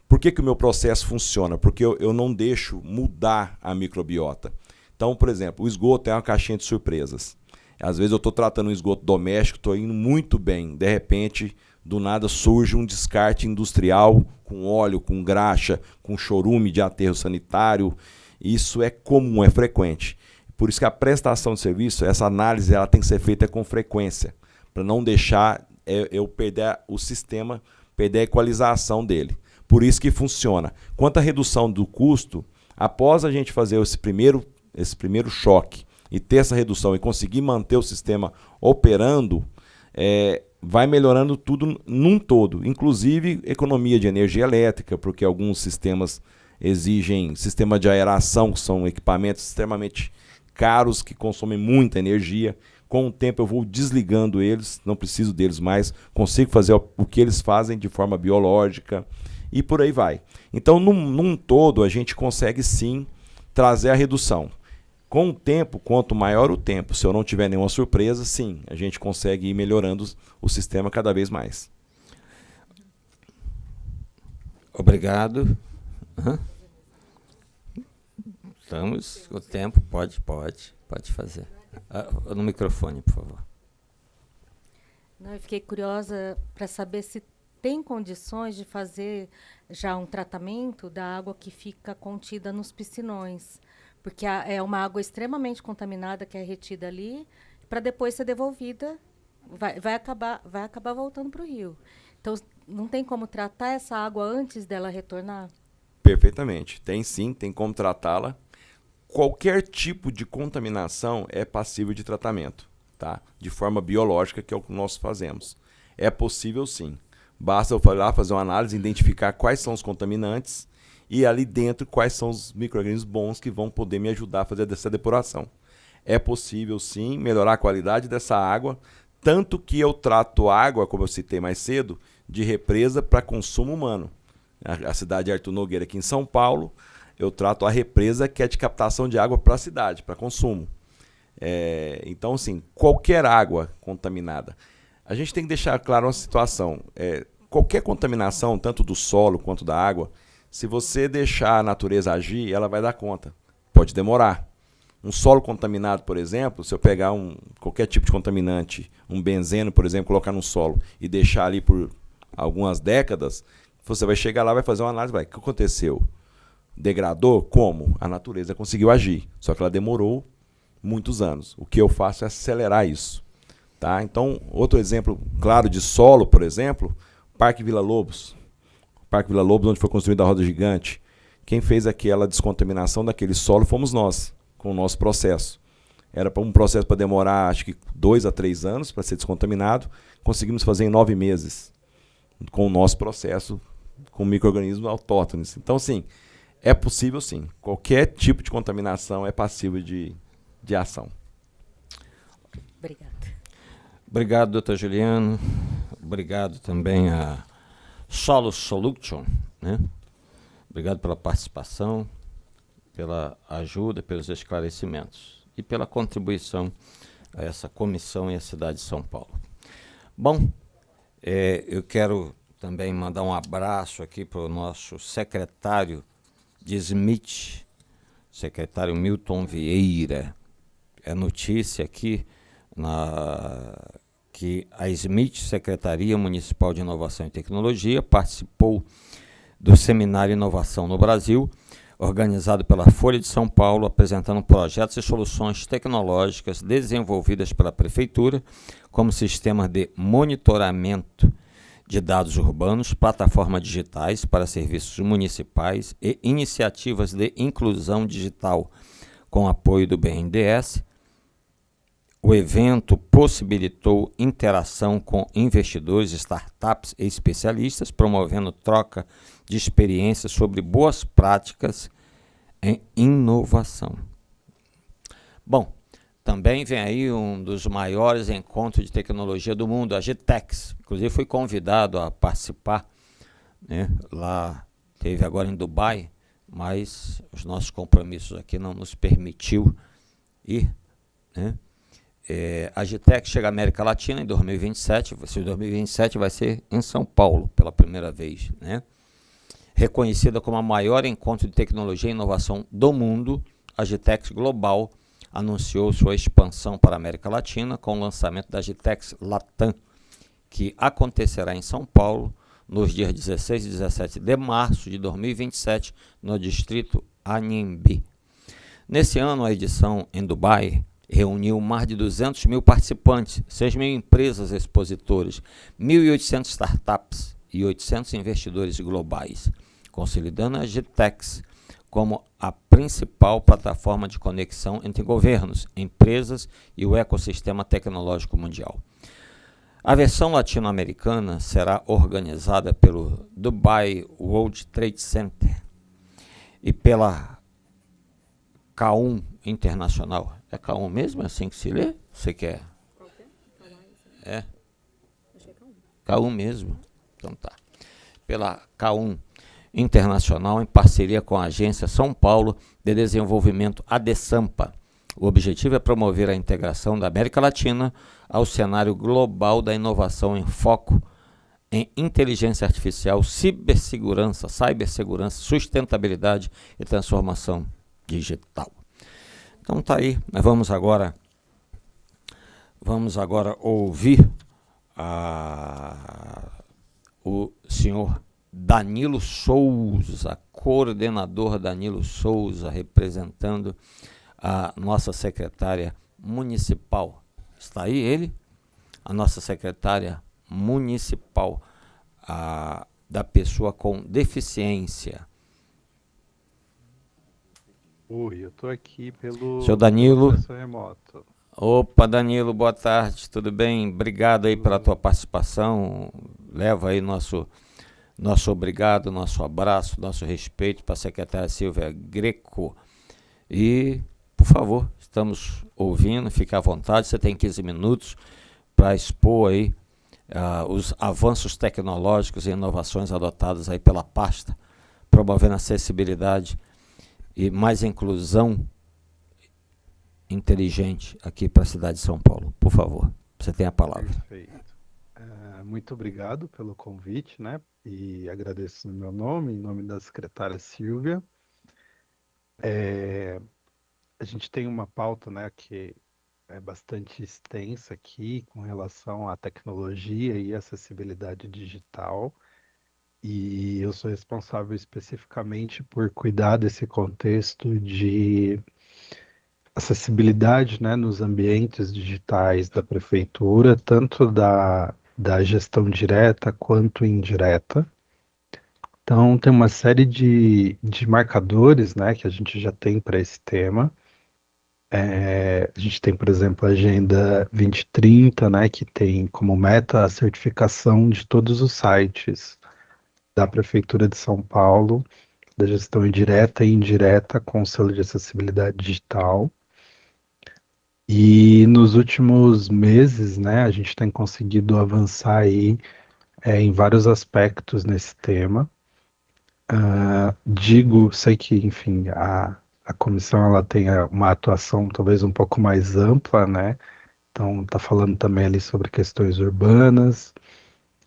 Por que o meu processo funciona? Porque eu não deixo mudar a microbiota. Então, por exemplo, o esgoto é uma caixinha de surpresas. Às vezes eu estou tratando um esgoto doméstico, estou indo muito bem. De repente, do nada surge um descarte industrial com óleo, com graxa, com chorume de aterro sanitário. Isso é comum, é frequente. Por isso que a prestação de serviço, essa análise, ela tem que ser feita com frequência, para não deixar eu perder o sistema, perder a equalização dele. Por isso que funciona. Quanto à redução do custo, após a gente fazer esse primeiro choque e ter essa redução e conseguir manter o sistema operando, vai melhorando tudo num todo, inclusive economia de energia elétrica, porque alguns sistemas exigem sistema de aeração, que são equipamentos extremamente caros, que consomem muita energia. Com o tempo eu vou desligando eles, não preciso deles mais, consigo fazer o que eles fazem de forma biológica e por aí vai. Então, num todo, a gente consegue sim trazer a redução. Com o tempo, quanto maior o tempo, se eu não tiver nenhuma surpresa, sim, a gente consegue ir melhorando o sistema cada vez mais. Obrigado. Estamos com o tempo, pode fazer. No microfone, por favor. Não, eu fiquei curiosa para saber se tem condições de fazer já um tratamento da água que fica contida nos piscinões, porque é uma água extremamente contaminada que é retida ali, para depois ser devolvida, vai acabar voltando para o rio. Então, não tem como tratar essa água antes dela retornar? Perfeitamente. Tem sim, tem como tratá-la. Qualquer tipo de contaminação é passível de tratamento, tá? De forma biológica, que é o que nós fazemos. É possível sim. Basta eu lá fazer uma análise, identificar quais são os contaminantes e ali dentro quais são os micro-organismos bons que vão poder me ajudar a fazer essa depuração. É possível sim melhorar a qualidade dessa água, tanto que eu trato água, como eu citei mais cedo, de represa para consumo humano. A cidade de Artur Nogueira, aqui em São Paulo, eu trato a represa que é de captação de água para a cidade, para consumo. Então, assim, qualquer água contaminada. A gente tem que deixar claro uma situação. Qualquer contaminação, tanto do solo quanto da água, se você deixar a natureza agir, ela vai dar conta. Pode demorar. Um solo contaminado, por exemplo, se eu pegar qualquer tipo de contaminante, um benzeno, por exemplo, colocar no solo e deixar ali por algumas décadas, você vai chegar lá, vai fazer uma análise, o que aconteceu? Degradou? Como? A natureza conseguiu agir, só que ela demorou muitos anos. O que eu faço é acelerar isso. Tá? Então, outro exemplo claro de solo, por exemplo, Parque Vila Lobos. Parque Vila Lobos, onde foi construída a roda gigante. Quem fez aquela descontaminação daquele solo fomos nós, com o nosso processo. Era um processo para demorar, acho que 2 a 3 anos para ser descontaminado. Conseguimos fazer em 9 meses, com o nosso processo, com micro-organismos autóctones. Então, sim, é possível sim. Qualquer tipo de contaminação é passível de ação. Obrigada. Obrigado, doutor Juliano. Obrigado também a Solo Solution, né? Obrigado pela participação, pela ajuda, pelos esclarecimentos e pela contribuição a essa comissão e à cidade de São Paulo. Bom, eu quero também mandar um abraço aqui para o nosso secretário de SMIT, secretário Milton Vieira. É notícia aqui que a SMIT, Secretaria Municipal de Inovação e Tecnologia, participou do Seminário Inovação no Brasil, organizado pela Folha de São Paulo, apresentando projetos e soluções tecnológicas desenvolvidas pela Prefeitura, como sistemas de monitoramento de dados urbanos, plataformas digitais para serviços municipais e iniciativas de inclusão digital, com apoio do BNDES. O evento possibilitou interação com investidores, startups e especialistas, promovendo troca de experiências sobre boas práticas em inovação. Bom, também vem aí um dos maiores encontros de tecnologia do mundo, a GTEx. Inclusive fui convidado a participar, né? Lá teve agora em Dubai, mas os nossos compromissos aqui não nos permitiu ir, né? A GTEx chega à América Latina em 2027, esse 2027 vai ser em São Paulo pela primeira vez, né? Reconhecida como a maior encontro de tecnologia e inovação do mundo, a GTEx Global anunciou sua expansão para a América Latina com o lançamento da GTEx Latam, que acontecerá em São Paulo nos dias 16 e 17 de março de 2027, no distrito Anhembi. Nesse ano, a edição em Dubai reuniu mais de 200 mil participantes, 6 mil empresas expositoras, 1.800 startups e 800 investidores globais, consolidando a GTEx como a principal plataforma de conexão entre governos, empresas e o ecossistema tecnológico mundial. A versão latino-americana será organizada pelo Dubai World Trade Center e pela K1 Internacional. É K1 mesmo? É assim que se lê? Você quer? É? K1 mesmo. Então tá. Pela K1 Internacional, em parceria com a Agência São Paulo de Desenvolvimento ADESAMPA. O objetivo é promover a integração da América Latina ao cenário global da inovação em foco em inteligência artificial, cibersegurança, sustentabilidade e transformação digital. Então tá aí, nós vamos agora ouvir o senhor Danilo Souza, coordenador Danilo Souza, representando a nossa secretária municipal. Está aí ele? A nossa secretária municipal da pessoa com deficiência. Oi, eu estou aqui pelo Seu Danilo. acesso remoto. Opa, Danilo, boa tarde, tudo bem? Obrigado aí pela tua participação. Leva aí nosso obrigado, nosso abraço, nosso respeito para a secretária Silvia Greco. E, por favor, estamos ouvindo, fique à vontade, você tem 15 minutos para expor aí os avanços tecnológicos e inovações adotados aí pela pasta, promovendo acessibilidade e mais inclusão inteligente aqui para a cidade de São Paulo. Por favor, você tem a palavra. Perfeito. Muito obrigado pelo convite, né? E agradeço no meu nome, em nome da secretária Silvia. A gente tem uma pauta, né, que é bastante extensa aqui com relação à tecnologia e acessibilidade digital. E eu sou responsável especificamente por cuidar desse contexto de acessibilidade, né, nos ambientes digitais da prefeitura, tanto da gestão direta quanto indireta. Então, tem uma série de marcadores, né, que a gente já tem para esse tema. A gente tem, por exemplo, a Agenda 2030, né, que tem como meta a certificação de todos os sites da Prefeitura de São Paulo, da gestão direta e indireta com o selo de acessibilidade digital. E nos últimos meses, né, a gente tem conseguido avançar aí em vários aspectos nesse tema. Sei que, enfim, a comissão ela tem uma atuação talvez um pouco mais ampla, né? Então, está falando também ali sobre questões urbanas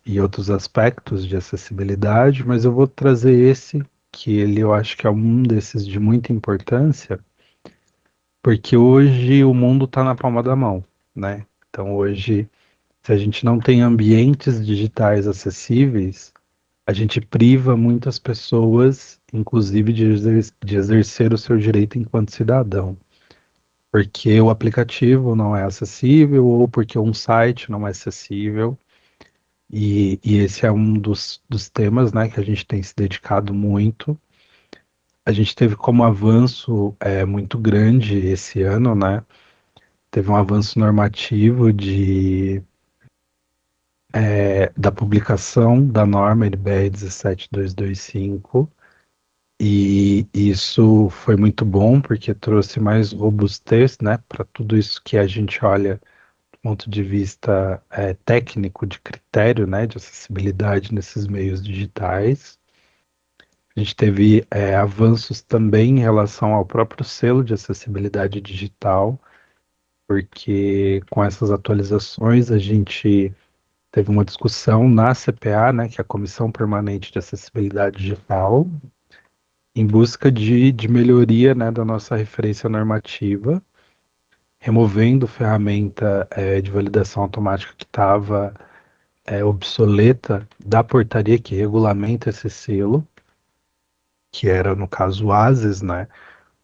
e outros aspectos de acessibilidade, mas eu vou trazer esse, que eu acho que é um desses de muita importância, porque hoje o mundo está na palma da mão, né? Então, hoje, se a gente não tem ambientes digitais acessíveis, a gente priva muitas pessoas, inclusive, de exercer o seu direito enquanto cidadão. Porque o aplicativo não é acessível ou porque um site não é acessível. E esse é um dos temas, né, que a gente tem se dedicado muito. A gente teve como avanço muito grande esse ano, né? Teve um avanço normativo da publicação da norma NBR 17225, e isso foi muito bom porque trouxe mais robustez, né, para tudo isso que a gente olha do ponto de vista técnico, de critério, né, de acessibilidade nesses meios digitais. A gente teve avanços também em relação ao próprio selo de acessibilidade digital, porque com essas atualizações a gente teve uma discussão na CPA, né, que é a Comissão Permanente de Acessibilidade Digital, em busca de melhoria, né, da nossa referência normativa, removendo ferramenta de validação automática que estava obsoleta da portaria que regulamenta esse selo, que era, no caso, o ASES, né?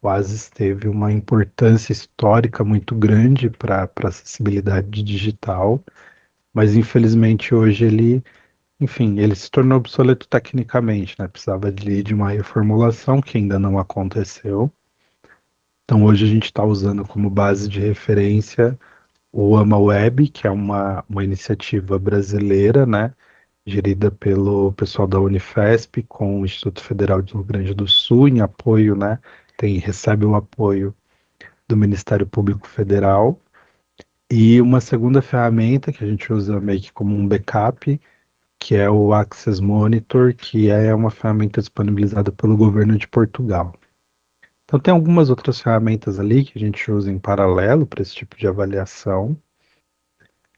O ASES teve uma importância histórica muito grande para a acessibilidade digital, mas infelizmente hoje ele se tornou obsoleto tecnicamente, né? Precisava de uma reformulação que ainda não aconteceu. Então hoje a gente está usando como base de referência o AmaWeb, que é uma iniciativa brasileira, né? Gerida pelo pessoal da Unifesp com o Instituto Federal do Rio Grande do Sul, em apoio, né? Recebe o apoio do Ministério Público Federal. E uma segunda ferramenta que a gente usa meio que como um backup, que é o Access Monitor, que é uma ferramenta disponibilizada pelo governo de Portugal. Então tem algumas outras ferramentas ali que a gente usa em paralelo para esse tipo de avaliação.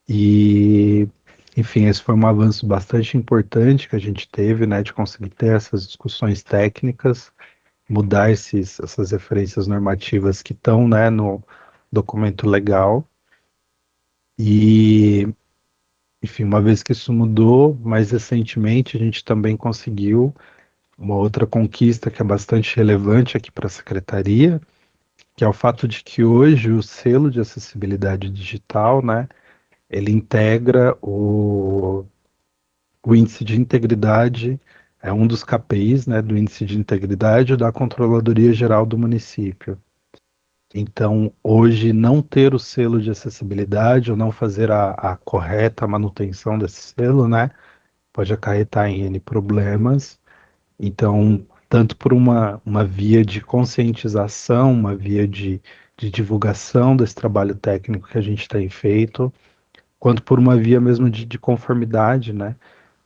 E, enfim, esse foi um avanço bastante importante que a gente teve, né, de conseguir ter essas discussões técnicas, mudar essas referências normativas que estão, né, no documento legal. E enfim, uma vez que isso mudou, mais recentemente a gente também conseguiu uma outra conquista que é bastante relevante aqui para a secretaria, que é o fato de que hoje o selo de acessibilidade digital, né, ele integra o índice de integridade, é um dos KPIs, né, do índice de integridade da Controladoria Geral do município. Então, hoje, não ter o selo de acessibilidade ou não fazer a correta manutenção desse selo, né, pode acarretar em N problemas. Então, tanto por uma via de conscientização, uma via de divulgação desse trabalho técnico que a gente tem feito, quanto por uma via mesmo de conformidade, né?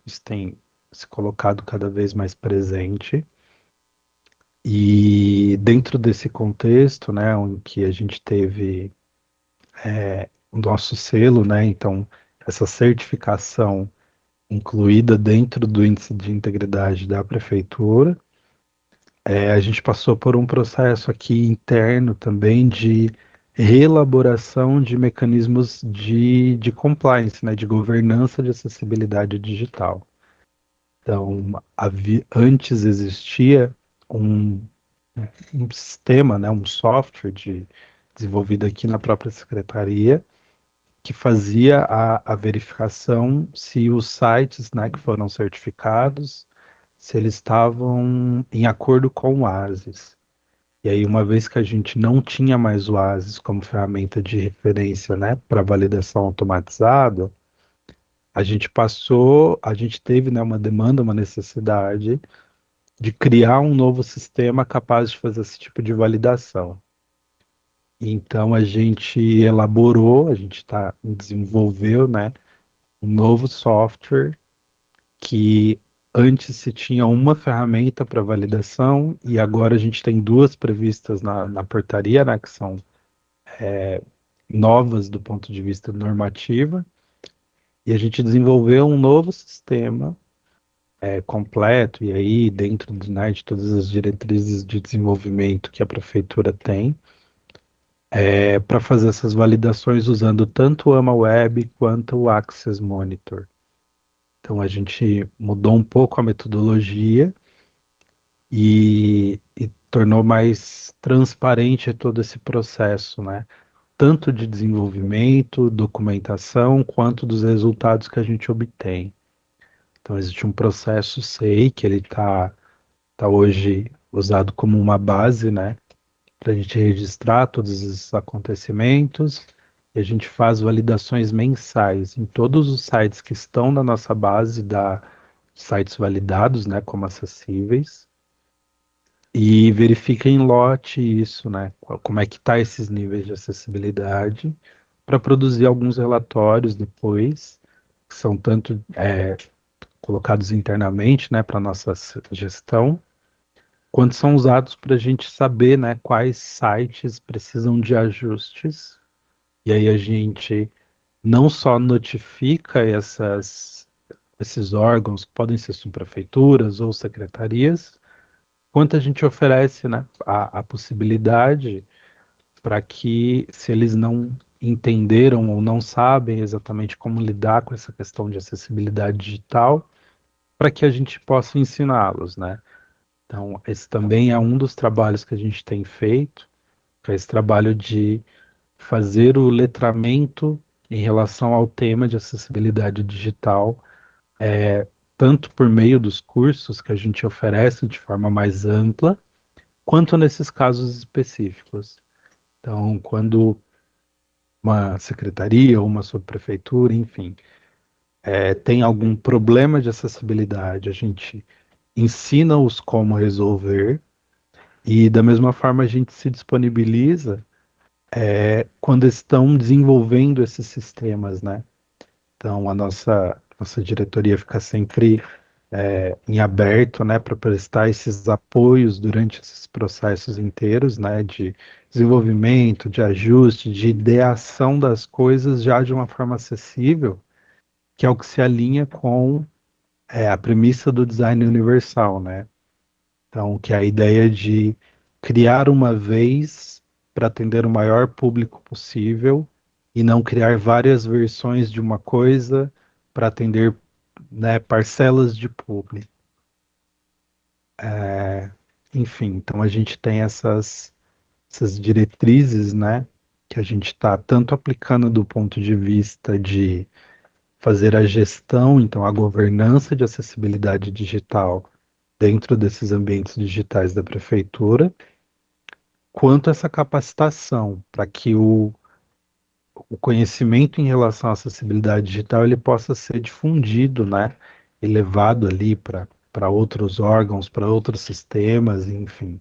Isso tem se colocado cada vez mais presente. E dentro desse contexto, né, em que a gente teve o nosso selo, né, então essa certificação incluída dentro do índice de integridade da prefeitura, a gente passou por um processo aqui interno também de reelaboração de mecanismos de compliance, né, de governança de acessibilidade digital. Então, antes existia um, um sistema, né, um software desenvolvido aqui na própria secretaria, que fazia a verificação se os sites, né, que foram certificados, se eles estavam em acordo com o ASIS. E aí, uma vez que a gente não tinha mais o ASIS como ferramenta de referência, né, para validação automatizada, a gente teve, né, uma demanda, uma necessidade de criar um novo sistema capaz de fazer esse tipo de validação. Então, a gente desenvolveu, né, um novo software que antes se tinha uma ferramenta para validação e agora a gente tem duas previstas na portaria, né, que são novas do ponto de vista normativa, e a gente desenvolveu um novo sistema completo, e aí dentro né, de todas as diretrizes de desenvolvimento que a prefeitura tem, para fazer essas validações usando tanto o AmaWeb quanto o Access Monitor. Então a gente mudou um pouco a metodologia e tornou mais transparente todo esse processo, né? Tanto de desenvolvimento, documentação, quanto dos resultados que a gente obtém. Então existe um processo SEI que ele tá hoje usado como uma base, né? Para a gente registrar todos esses acontecimentos e a gente faz validações mensais em todos os sites que estão na nossa base da sites validados, né, como acessíveis e verifica em lote isso, né, como é que tá esses níveis de acessibilidade para produzir alguns relatórios depois que são tanto colocados internamente, né, para nossa gestão quanto são usados para a gente saber, né, quais sites precisam de ajustes. E aí a gente não só notifica esses órgãos, que podem ser subprefeituras ou secretarias, quanto a gente oferece, né, a possibilidade para que, se eles não entenderam ou não sabem exatamente como lidar com essa questão de acessibilidade digital, para que a gente possa ensiná-los, né? Então, esse também é um dos trabalhos que a gente tem feito, que é esse trabalho de fazer o letramento em relação ao tema de acessibilidade digital, tanto por meio dos cursos que a gente oferece de forma mais ampla, quanto nesses casos específicos. Então, quando uma secretaria ou uma subprefeitura, enfim, tem algum problema de acessibilidade, a gente ensina-os como resolver e, da mesma forma, a gente se disponibiliza quando estão desenvolvendo esses sistemas, né? Então, a nossa diretoria fica sempre em aberto, né, para prestar esses apoios durante esses processos inteiros, né, de desenvolvimento, de ajuste, de ideação das coisas já de uma forma acessível, que é o que se alinha com a premissa do design universal, né? Então, que é a ideia de criar uma vez para atender o maior público possível e não criar várias versões de uma coisa para atender, né, parcelas de público. Enfim, então a gente tem essas diretrizes, né, que a gente está tanto aplicando do ponto de vista de fazer a gestão, então a governança de acessibilidade digital dentro desses ambientes digitais da prefeitura, quanto essa capacitação para que o conhecimento em relação à acessibilidade digital ele possa ser difundido, né, e levado ali para outros órgãos, para outros sistemas, enfim,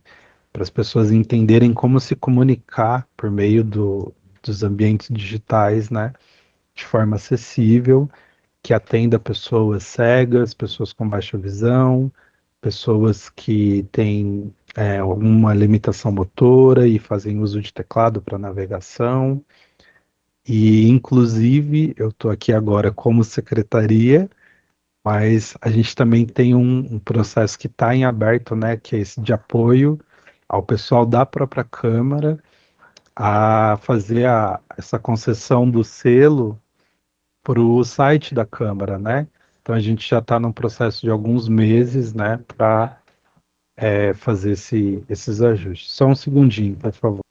para as pessoas entenderem como se comunicar por meio dos ambientes digitais, né, de forma acessível, que atenda pessoas cegas, pessoas com baixa visão, pessoas que têm alguma limitação motora e fazem uso de teclado para navegação. E, inclusive, eu estou aqui agora como secretaria, mas a gente também tem um processo que está em aberto, né, que é esse de apoio ao pessoal da própria Câmara a fazer essa concessão do selo para o site da Câmara, né? Então a gente já está num processo de alguns meses, né, para fazer esses ajustes. Só um segundinho, por favor.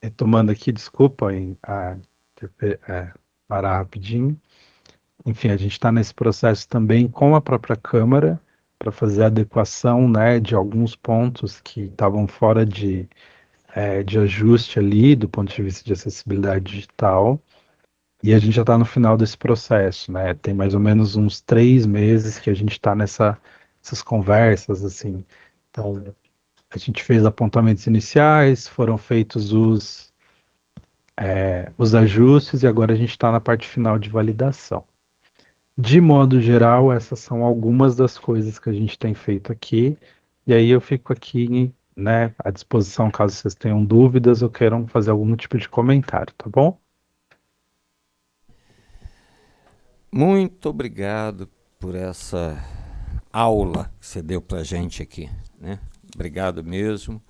Retomando aqui, desculpa parar rapidinho. Enfim, a gente está nesse processo também com a própria Câmara para fazer a adequação, né, de alguns pontos que estavam fora de ajuste ali do ponto de vista de acessibilidade digital. E a gente já está no final desse processo, né? Tem mais ou menos uns 3 meses que a gente está nessas conversas, assim. Então, a gente fez apontamentos iniciais, foram feitos os ajustes e agora a gente está na parte final de validação. De modo geral, essas são algumas das coisas que a gente tem feito aqui. E aí eu fico aqui, né, à disposição caso vocês tenham dúvidas ou queiram fazer algum tipo de comentário, tá bom? Muito obrigado por essa aula que você deu para a gente aqui, né? Obrigado mesmo.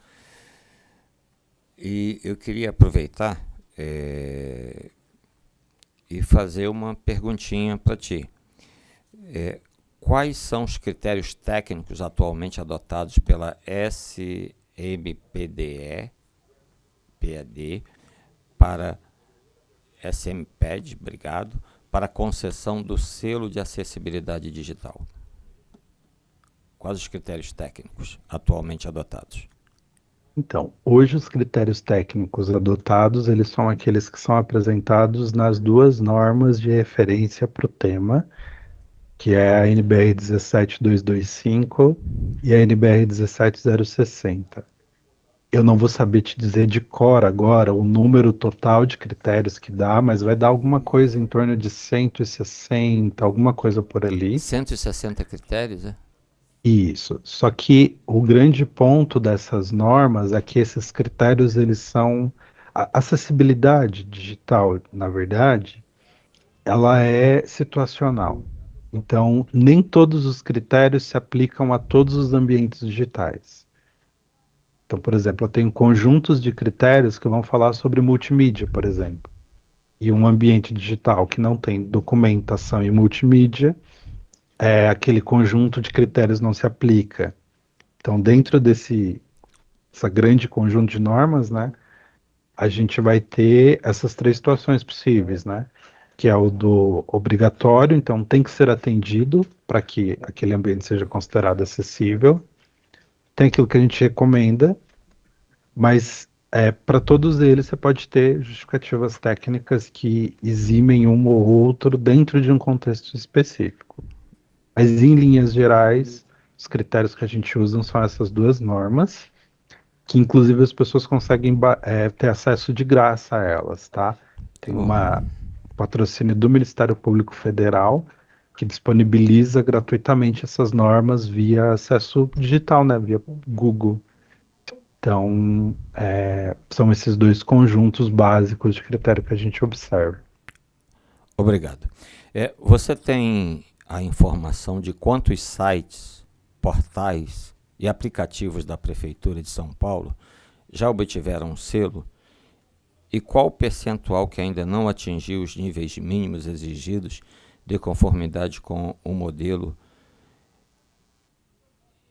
E eu queria aproveitar e fazer uma perguntinha para ti. Quais são os critérios técnicos atualmente adotados pela SMPDE, PAD, para SMPED, obrigado, para a concessão do selo de acessibilidade digital? Quais os critérios técnicos atualmente adotados? Então, hoje os critérios técnicos adotados, eles são aqueles que são apresentados nas duas normas de referência para o tema, que é a NBR 17225 e a NBR 17060. Eu não vou saber te dizer de cor agora o número total de critérios que dá, mas vai dar alguma coisa em torno de 160, alguma coisa por ali. 160 critérios, é? Isso. Só que o grande ponto dessas normas é que esses critérios, eles são... A acessibilidade digital, na verdade, ela é situacional. Então, nem todos os critérios se aplicam a todos os ambientes digitais. Então, por exemplo, eu tenho conjuntos de critérios que vão falar sobre multimídia, por exemplo. E um ambiente digital que não tem documentação e multimídia, aquele conjunto de critérios não se aplica. Então, dentro essa grande conjunto de normas, né, a gente vai ter essas 3 situações possíveis, né? Que é o do obrigatório, então tem que ser atendido para que aquele ambiente seja considerado acessível. Tem aquilo que a gente recomenda, mas para todos eles você pode ter justificativas técnicas que eximem um ou outro dentro de um contexto específico. Mas em linhas gerais, os critérios que a gente usa são essas 2 normas, que inclusive as pessoas conseguem ter acesso de graça a elas, tá? Tem patrocínio do Ministério Público Federal que disponibiliza gratuitamente essas normas via acesso digital, né? Via Google. Então, são esses 2 conjuntos básicos de critério que a gente observa. Obrigado. Você tem a informação de quantos sites, portais e aplicativos da Prefeitura de São Paulo já obtiveram um selo? E qual o percentual que ainda não atingiu os níveis mínimos exigidos de conformidade com o modelo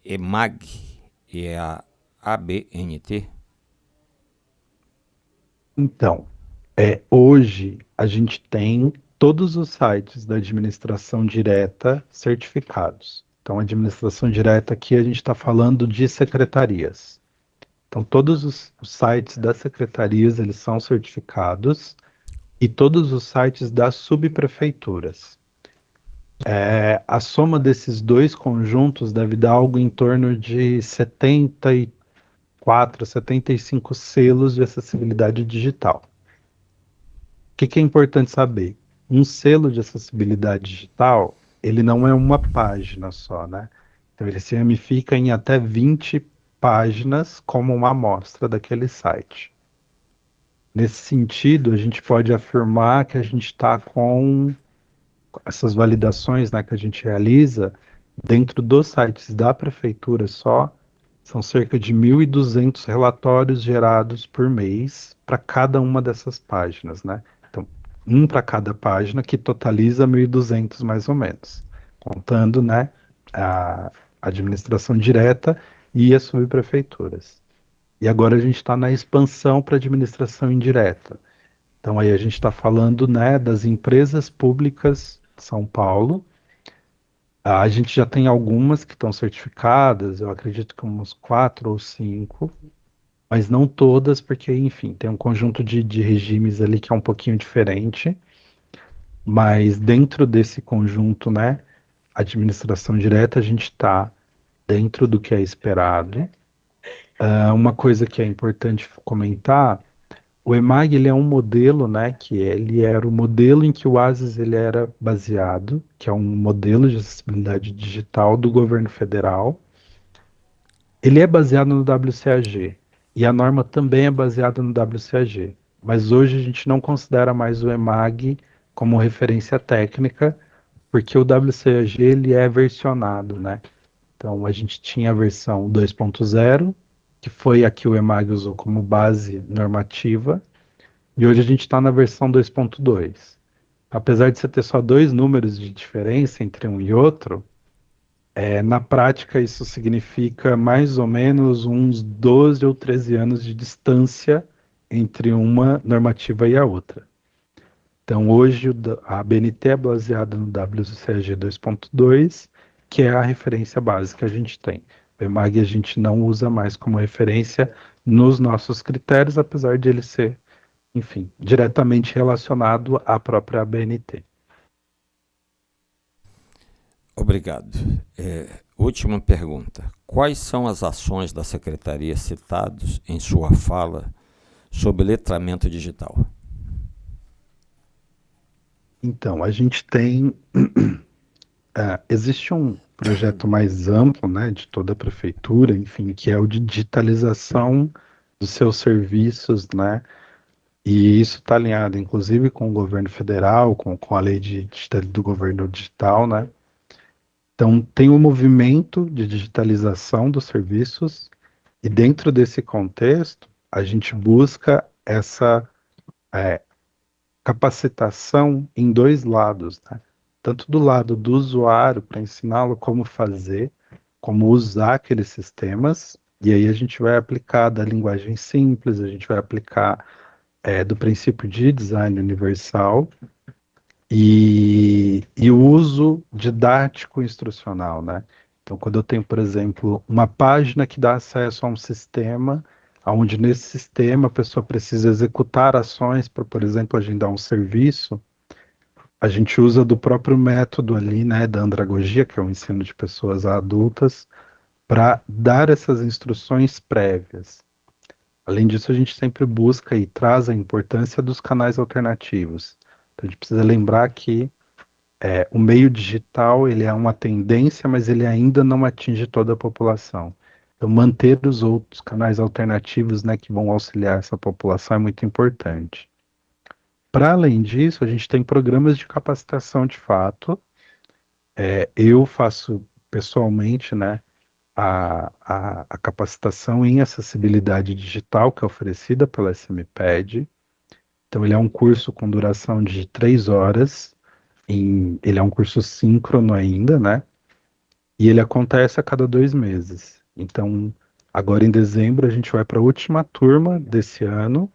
EMAG e a ABNT? Então, hoje a gente tem todos os sites da administração direta certificados. Então, a administração direta aqui a gente está falando de secretarias. Então, todos os sites das secretarias eles são certificados e todos os sites das subprefeituras. A soma desses dois conjuntos deve dar algo em torno de 74, 75 selos de acessibilidade digital. O que é importante saber? Um selo de acessibilidade digital, ele não é uma página só, né? Então, ele se ramifica em até 20 páginas como uma amostra daquele site. Nesse sentido, a gente pode afirmar que a gente está com essas validações, né, que a gente realiza dentro dos sites da prefeitura só, são cerca de 1.200 relatórios gerados por mês para cada uma dessas páginas, né? Então, um para cada página, que totaliza 1.200 mais ou menos, contando, né, a administração direta e as subprefeituras. E agora a gente está na expansão para a administração indireta. Então aí a gente está falando, né, das empresas públicas de São Paulo. A gente já tem algumas que estão certificadas, eu acredito que uns 4 ou 5, mas não todas, porque, enfim, tem um conjunto de regimes ali que é um pouquinho diferente. Mas dentro desse conjunto, né, administração direta, a gente está dentro do que é esperado. Uma coisa que é importante comentar, o EMAG ele é um modelo, né, que ele era o modelo em que o ASIS ele era baseado, que é um modelo de acessibilidade digital do governo federal. Ele é baseado no WCAG e a norma também é baseada no WCAG, mas hoje a gente não considera mais o EMAG como referência técnica, porque o WCAG ele é versionado, né? Então a gente tinha a versão 2.0, que foi a que o EMAG usou como base normativa, e hoje a gente está na versão 2.2. Apesar de você ter só 2 números de diferença entre um e outro, na prática isso significa mais ou menos uns 12 ou 13 anos de distância entre uma normativa e a outra. Então hoje a ABNT é baseada no WCAG 2.2, que é a referência básica que a gente tem. O EMAG a gente não usa mais como referência nos nossos critérios, apesar de ele ser, enfim, diretamente relacionado à própria ABNT. Obrigado. Última pergunta. Quais são as ações da Secretaria citadas em sua fala sobre letramento digital? Então, a gente tem... existe um projeto mais amplo, né, de toda a prefeitura, enfim, que é o de digitalização dos seus serviços, né, e isso está alinhado, inclusive, com o governo federal, com a lei do governo digital, né. Então, tem um movimento de digitalização dos serviços, e dentro desse contexto, a gente busca essa capacitação em 2 lados, né? Tanto do lado do usuário, para ensiná-lo como fazer, como usar aqueles sistemas, e aí a gente vai aplicar da linguagem simples, a gente vai aplicar do princípio de design universal e o uso didático instrucional, né? Então, quando eu tenho, por exemplo, uma página que dá acesso a um sistema, onde nesse sistema a pessoa precisa executar ações para, por exemplo, agendar um serviço, a gente usa do próprio método ali, né, da andragogia, que é o ensino de pessoas a adultas, para dar essas instruções prévias. Além disso, a gente sempre busca e traz a importância dos canais alternativos. Então, a gente precisa lembrar que o meio digital ele é uma tendência, mas ele ainda não atinge toda a população. Então, manter os outros canais alternativos, né, que vão auxiliar essa população é muito importante. Para além disso, a gente tem programas de capacitação de fato. Eu faço pessoalmente, né, a capacitação em acessibilidade digital que é oferecida pela SMPED. Então, ele é um curso com duração de 3 horas, ele é um curso síncrono ainda, né? E ele acontece a cada 2 meses. Então, agora em dezembro, a gente vai para a última turma desse ano,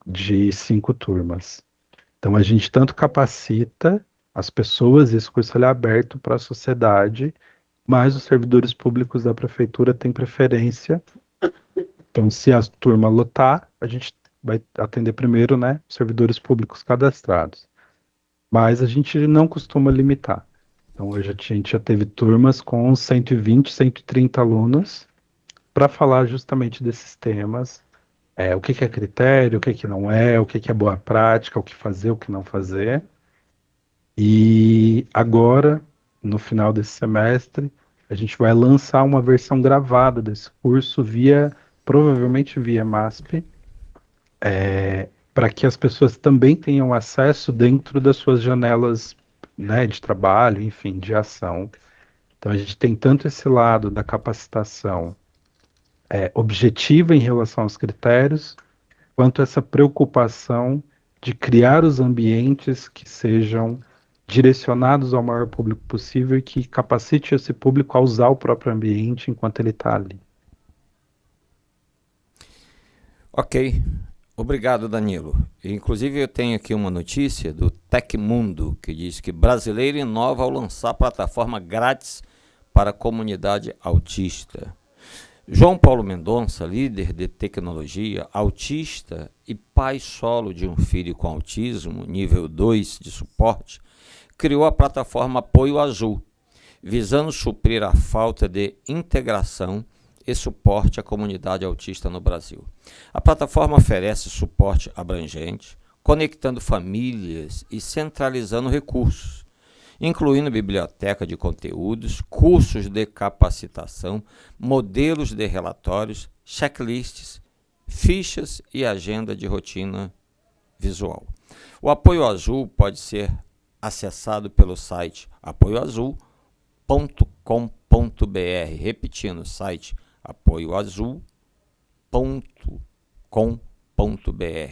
de 5 turmas. Então, a gente tanto capacita as pessoas, esse curso ele é aberto para a sociedade, mas os servidores públicos da prefeitura têm preferência. Então, se a turma lotar, a gente vai atender primeiro, né, os servidores públicos cadastrados. Mas a gente não costuma limitar. Então, hoje a gente já teve turmas com 120, 130 alunos para falar justamente desses temas. O que que é critério, o que que não é, o que que é boa prática, o que fazer, o que não fazer. E agora, no final desse semestre, a gente vai lançar uma versão gravada desse curso provavelmente via MASP, para que as pessoas também tenham acesso dentro das suas janelas, né, de trabalho, enfim, de ação. Então a gente tem tanto esse lado da capacitação objetiva em relação aos critérios, quanto essa preocupação de criar os ambientes que sejam direcionados ao maior público possível e que capacite esse público a usar o próprio ambiente enquanto ele está ali. Ok. Obrigado, Danilo. Inclusive, eu tenho aqui uma notícia do Tecmundo, que diz que brasileiro inova ao lançar plataforma grátis para a comunidade autista. João Paulo Mendonça, líder de tecnologia, autista e pai solo de um filho com autismo, nível 2 de suporte, criou a plataforma Apoio Azul, visando suprir a falta de integração e suporte à comunidade autista no Brasil. A plataforma oferece suporte abrangente, conectando famílias e centralizando recursos, incluindo biblioteca de conteúdos, cursos de capacitação, modelos de relatórios, checklists, fichas e agenda de rotina visual. O Apoio Azul pode ser acessado pelo site apoioazul.com.br, repetindo, o site apoioazul.com.br,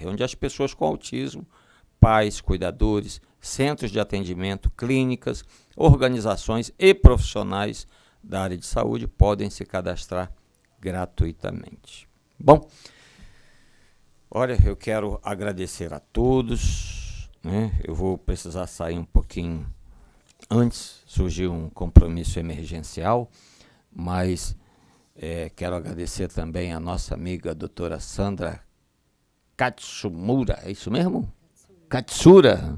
onde as pessoas com autismo, pais, cuidadores, centros de atendimento, clínicas, organizações e profissionais da área de saúde podem se cadastrar gratuitamente. Bom, olha, eu quero agradecer a todos, né? Eu vou precisar sair um pouquinho antes, surgiu um compromisso emergencial, mas quero agradecer também a nossa amiga doutora Sandra Katsumura, é isso mesmo? Katsura.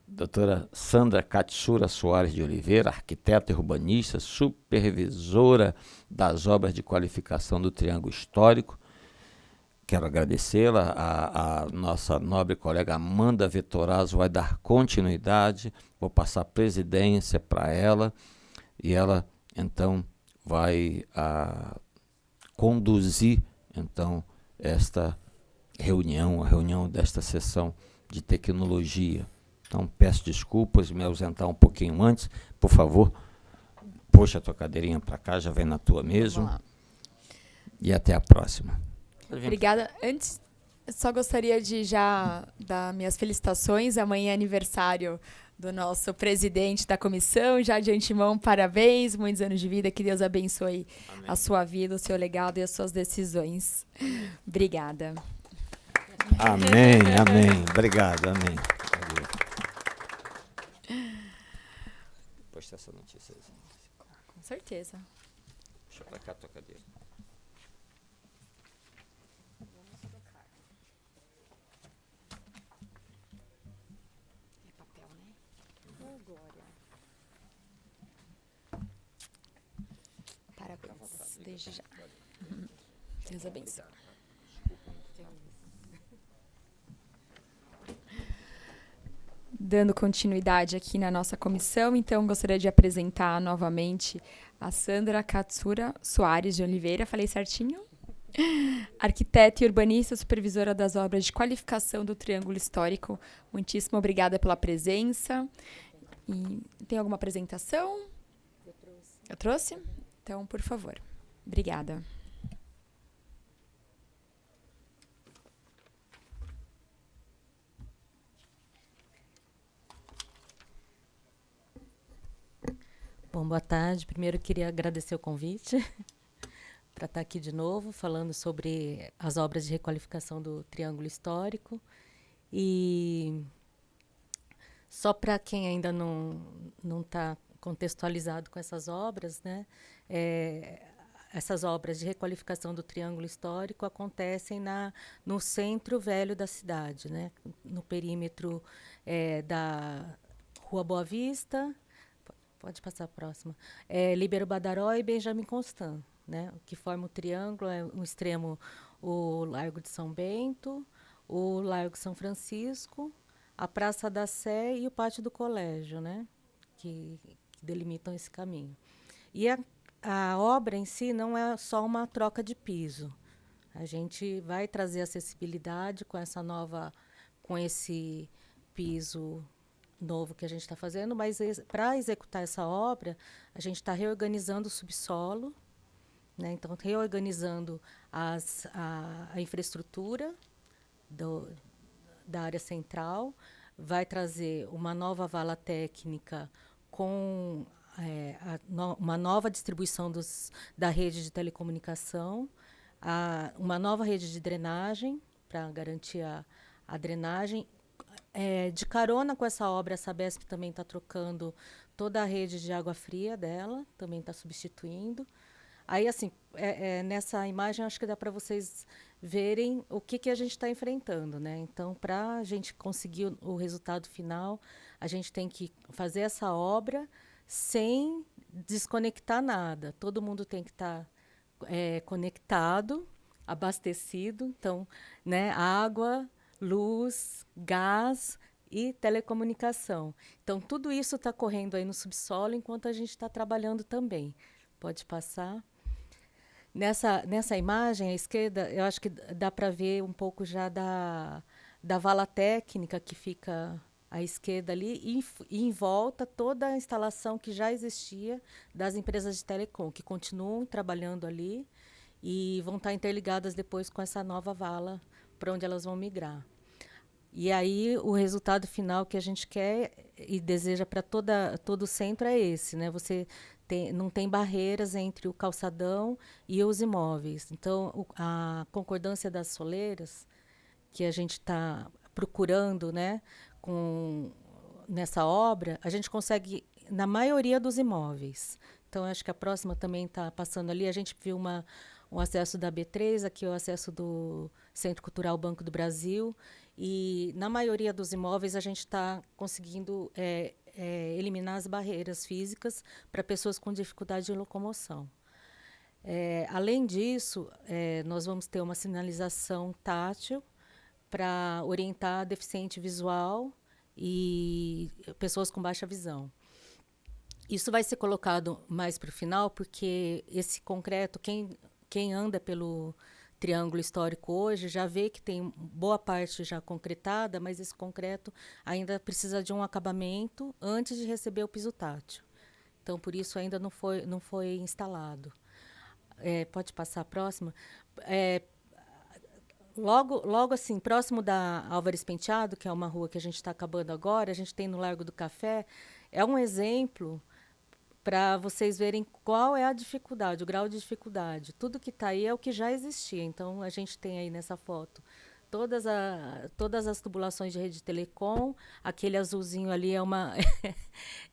Doutora Sandra Katsura Soares de Oliveira, arquiteta e urbanista, supervisora das obras de qualificação do Triângulo Histórico. Quero agradecê-la. A nossa nobre colega Amanda Vettorazzo vai dar continuidade, vou passar a presidência para ela e ela, então, vai conduzir, então, esta reunião, a reunião desta sessão de tecnologia. Então, peço desculpas, me ausentar um pouquinho antes. Por favor, puxa a tua cadeirinha para cá, já vem na tua mesmo. E até a próxima. Obrigada. Antes, só gostaria de já dar minhas felicitações. Amanhã é aniversário do nosso presidente da comissão. Já de antemão, parabéns, muitos anos de vida. Que Deus abençoe a sua vida, o seu legado e as suas decisões. Obrigada. Amém, amém. Obrigado, amém. Depois dessa notícia. Com certeza. Deixa eu pra cá a tua cadeira. É papel, né? Oh, glória. Parabéns, desde já. Deus abençoe. Dando continuidade aqui na nossa comissão, então gostaria de apresentar novamente a Sandra Katsura Soares de Oliveira, falei certinho? Arquiteta e urbanista, supervisora das obras de qualificação do Triângulo Histórico. Muitíssimo obrigada pela presença. E tem alguma apresentação? Eu trouxe. Eu trouxe? Então, por favor. Obrigada. Bom, boa tarde. Primeiro, eu queria agradecer o convite para estar aqui de novo, falando sobre as obras de requalificação do Triângulo Histórico. E só para quem ainda não está contextualizado com essas obras, né? Essas obras de requalificação do Triângulo Histórico acontecem no centro velho da cidade, né? No perímetro da Rua Boa Vista. Pode passar a próxima. Líbero Badaró e Benjamin Constant, né? O que forma o triângulo é um extremo o Largo de São Bento, o Largo São Francisco, a Praça da Sé e o Pátio do Colégio, né? Que delimitam esse caminho. E a obra em si não é só uma troca de piso. A gente vai trazer acessibilidade com esse piso novo que a gente está fazendo, mas para executar essa obra, a gente está reorganizando o subsolo, né? Então, reorganizando a infraestrutura da área central, vai trazer uma nova vala técnica com uma nova distribuição da rede de telecomunicação, uma nova rede de drenagem para garantir a drenagem. De carona com essa obra, a Sabesp também está trocando toda a rede de água fria dela, também está substituindo. Aí, assim, nessa imagem, acho que dá para vocês verem o que a gente está enfrentando, né? Então, para a gente conseguir o resultado final, a gente tem que fazer essa obra sem desconectar nada. Todo mundo tem que estar conectado, abastecido. Então, né, água, luz, gás e telecomunicação. Então, tudo isso está correndo aí no subsolo enquanto a gente está trabalhando também. Pode passar. Nessa imagem à esquerda, eu acho que dá para ver um pouco já da vala técnica que fica à esquerda ali e em volta toda a instalação que já existia das empresas de telecom, que continuam trabalhando ali e vão estar interligadas depois com essa nova vala para onde elas vão migrar. E aí o resultado final que a gente quer e deseja para todo o centro é esse, né? Você não tem barreiras entre o calçadão e os imóveis. Então, a concordância das soleiras que a gente está procurando, né, nessa obra, a gente consegue na maioria dos imóveis. Então, acho que a próxima também está passando ali. A gente viu um acesso da B3, aqui o acesso do Centro Cultural Banco do Brasil. E, na maioria dos imóveis, a gente está conseguindo eliminar as barreiras físicas para pessoas com dificuldade de locomoção. Além disso, nós vamos ter uma sinalização tátil para orientar deficiente visual e pessoas com baixa visão. Isso vai ser colocado mais para o final, porque esse concreto, quem anda pelo Triângulo Histórico hoje já vê que tem boa parte já concretada, mas esse concreto ainda precisa de um acabamento antes de receber o piso tátil. Então, por isso, ainda não foi instalado. Pode passar a próxima. Logo assim, próximo da Álvares Penteado, que é uma rua que a gente está acabando agora, a gente tem no Largo do Café, é um exemplo para vocês verem qual é a dificuldade, o grau de dificuldade. Tudo que está aí é o que já existia. Então, a gente tem aí nessa foto todas as tubulações de rede de telecom. Aquele azulzinho ali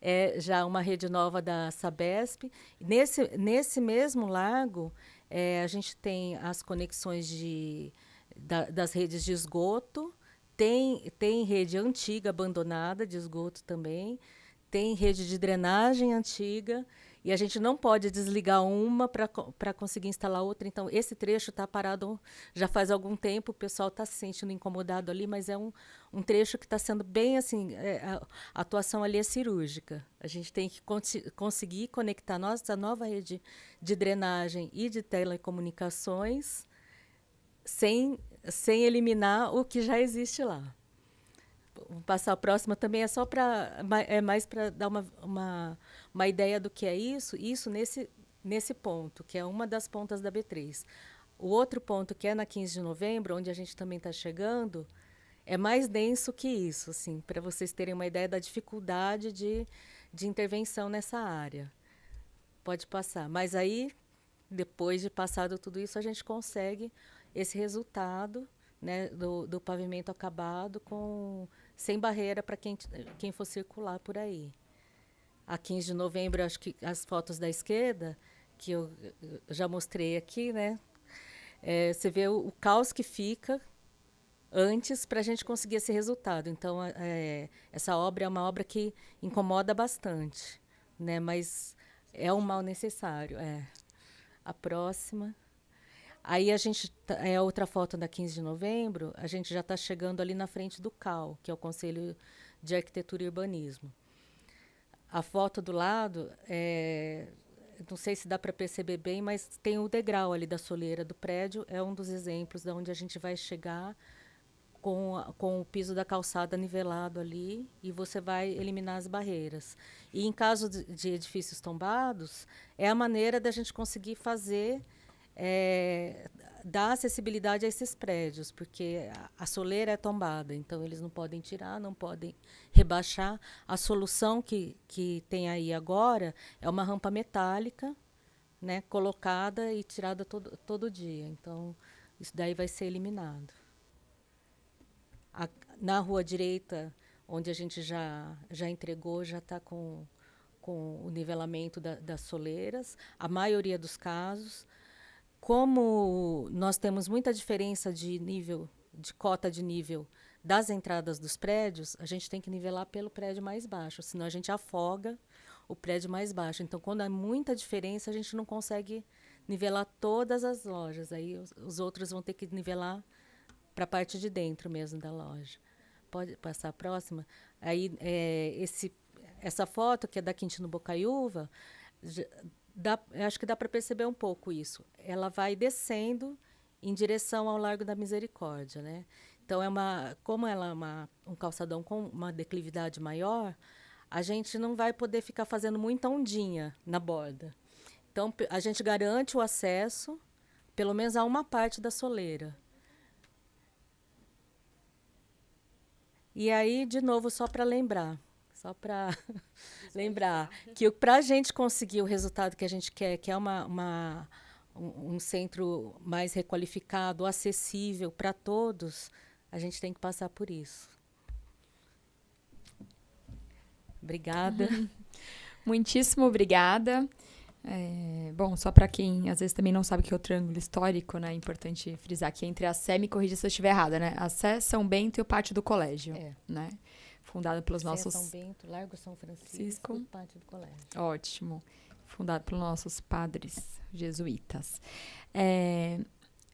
é já uma rede nova da Sabesp. Nesse mesmo largo, a gente tem as conexões das redes de esgoto. Tem rede antiga, abandonada, de esgoto também. Tem rede de drenagem antiga e a gente não pode desligar uma para conseguir instalar outra. Então, esse trecho está parado já faz algum tempo, o pessoal está se sentindo incomodado ali, mas é um trecho que está sendo bem assim, a atuação ali é cirúrgica. A gente tem que conseguir conectar nossa nova rede de drenagem e de telecomunicações sem eliminar o que já existe lá. vou passar a próxima também, é só para mais para dar uma ideia do que é isso nesse ponto, que é uma das pontas da B3. O outro ponto, que é na 15 de novembro, onde a gente também está chegando, é mais denso que isso, assim, para vocês terem uma ideia da dificuldade de intervenção nessa área. Pode passar. Mas aí, depois de passado tudo isso, a gente consegue esse resultado, né, do pavimento acabado sem barreira para quem for circular por aí. A 15 de novembro, acho que as fotos da esquerda, que eu já mostrei aqui, né, você vê o caos que fica antes para a gente conseguir esse resultado. Então, essa obra é uma obra que incomoda bastante, né, mas é um mal necessário. A próxima. Aí outra foto da 15 de novembro, a gente já está chegando ali na frente do CAU, que é o Conselho de Arquitetura e Urbanismo. A foto do lado, não sei se dá para perceber bem, mas tem o degrau ali da soleira do prédio, é um dos exemplos de onde a gente vai chegar com o piso da calçada nivelado ali, e você vai eliminar as barreiras. E em caso de edifícios tombados, é a maneira da gente conseguir fazer, dar acessibilidade a esses prédios, porque a soleira é tombada, então eles não podem tirar, não podem rebaixar. A solução que tem aí agora é uma rampa metálica, né, colocada e tirada todo dia. Então, isso daí vai ser eliminado. Na rua direita, onde a gente já entregou, já está com o nivelamento das soleiras, a maioria dos casos. Como nós temos muita diferença de cota de nível das entradas dos prédios, a gente tem que nivelar pelo prédio mais baixo, senão a gente afoga o prédio mais baixo. Então, quando há muita diferença, a gente não consegue nivelar todas as lojas. Aí os outros vão ter que nivelar para a parte de dentro mesmo da loja. Pode passar a próxima? Aí, essa foto, que é da Quintino Bocaiúva, acho que dá para perceber um pouco isso. Ela vai descendo em direção ao Largo da Misericórdia, né? Então, como ela é um calçadão com uma declividade maior, a gente não vai poder ficar fazendo muita ondinha na borda. Então, a gente garante o acesso, pelo menos a uma parte da soleira. E aí, de novo, só para lembrar, que para a gente conseguir o resultado que a gente quer, que é um centro mais requalificado, acessível para todos, a gente tem que passar por isso. Obrigada. Muitíssimo obrigada. Bom, só para quem às vezes também não sabe o que é o triângulo histórico, né? É importante frisar que entre a Sé, me corrija se eu estiver errada, né? A Sé, São Bento e o Pátio do Colégio, né? Fundado pelos nossos... São Bento, Largo São Francisco e Pátio do Colégio. Ótimo. Fundado pelos nossos padres jesuítas.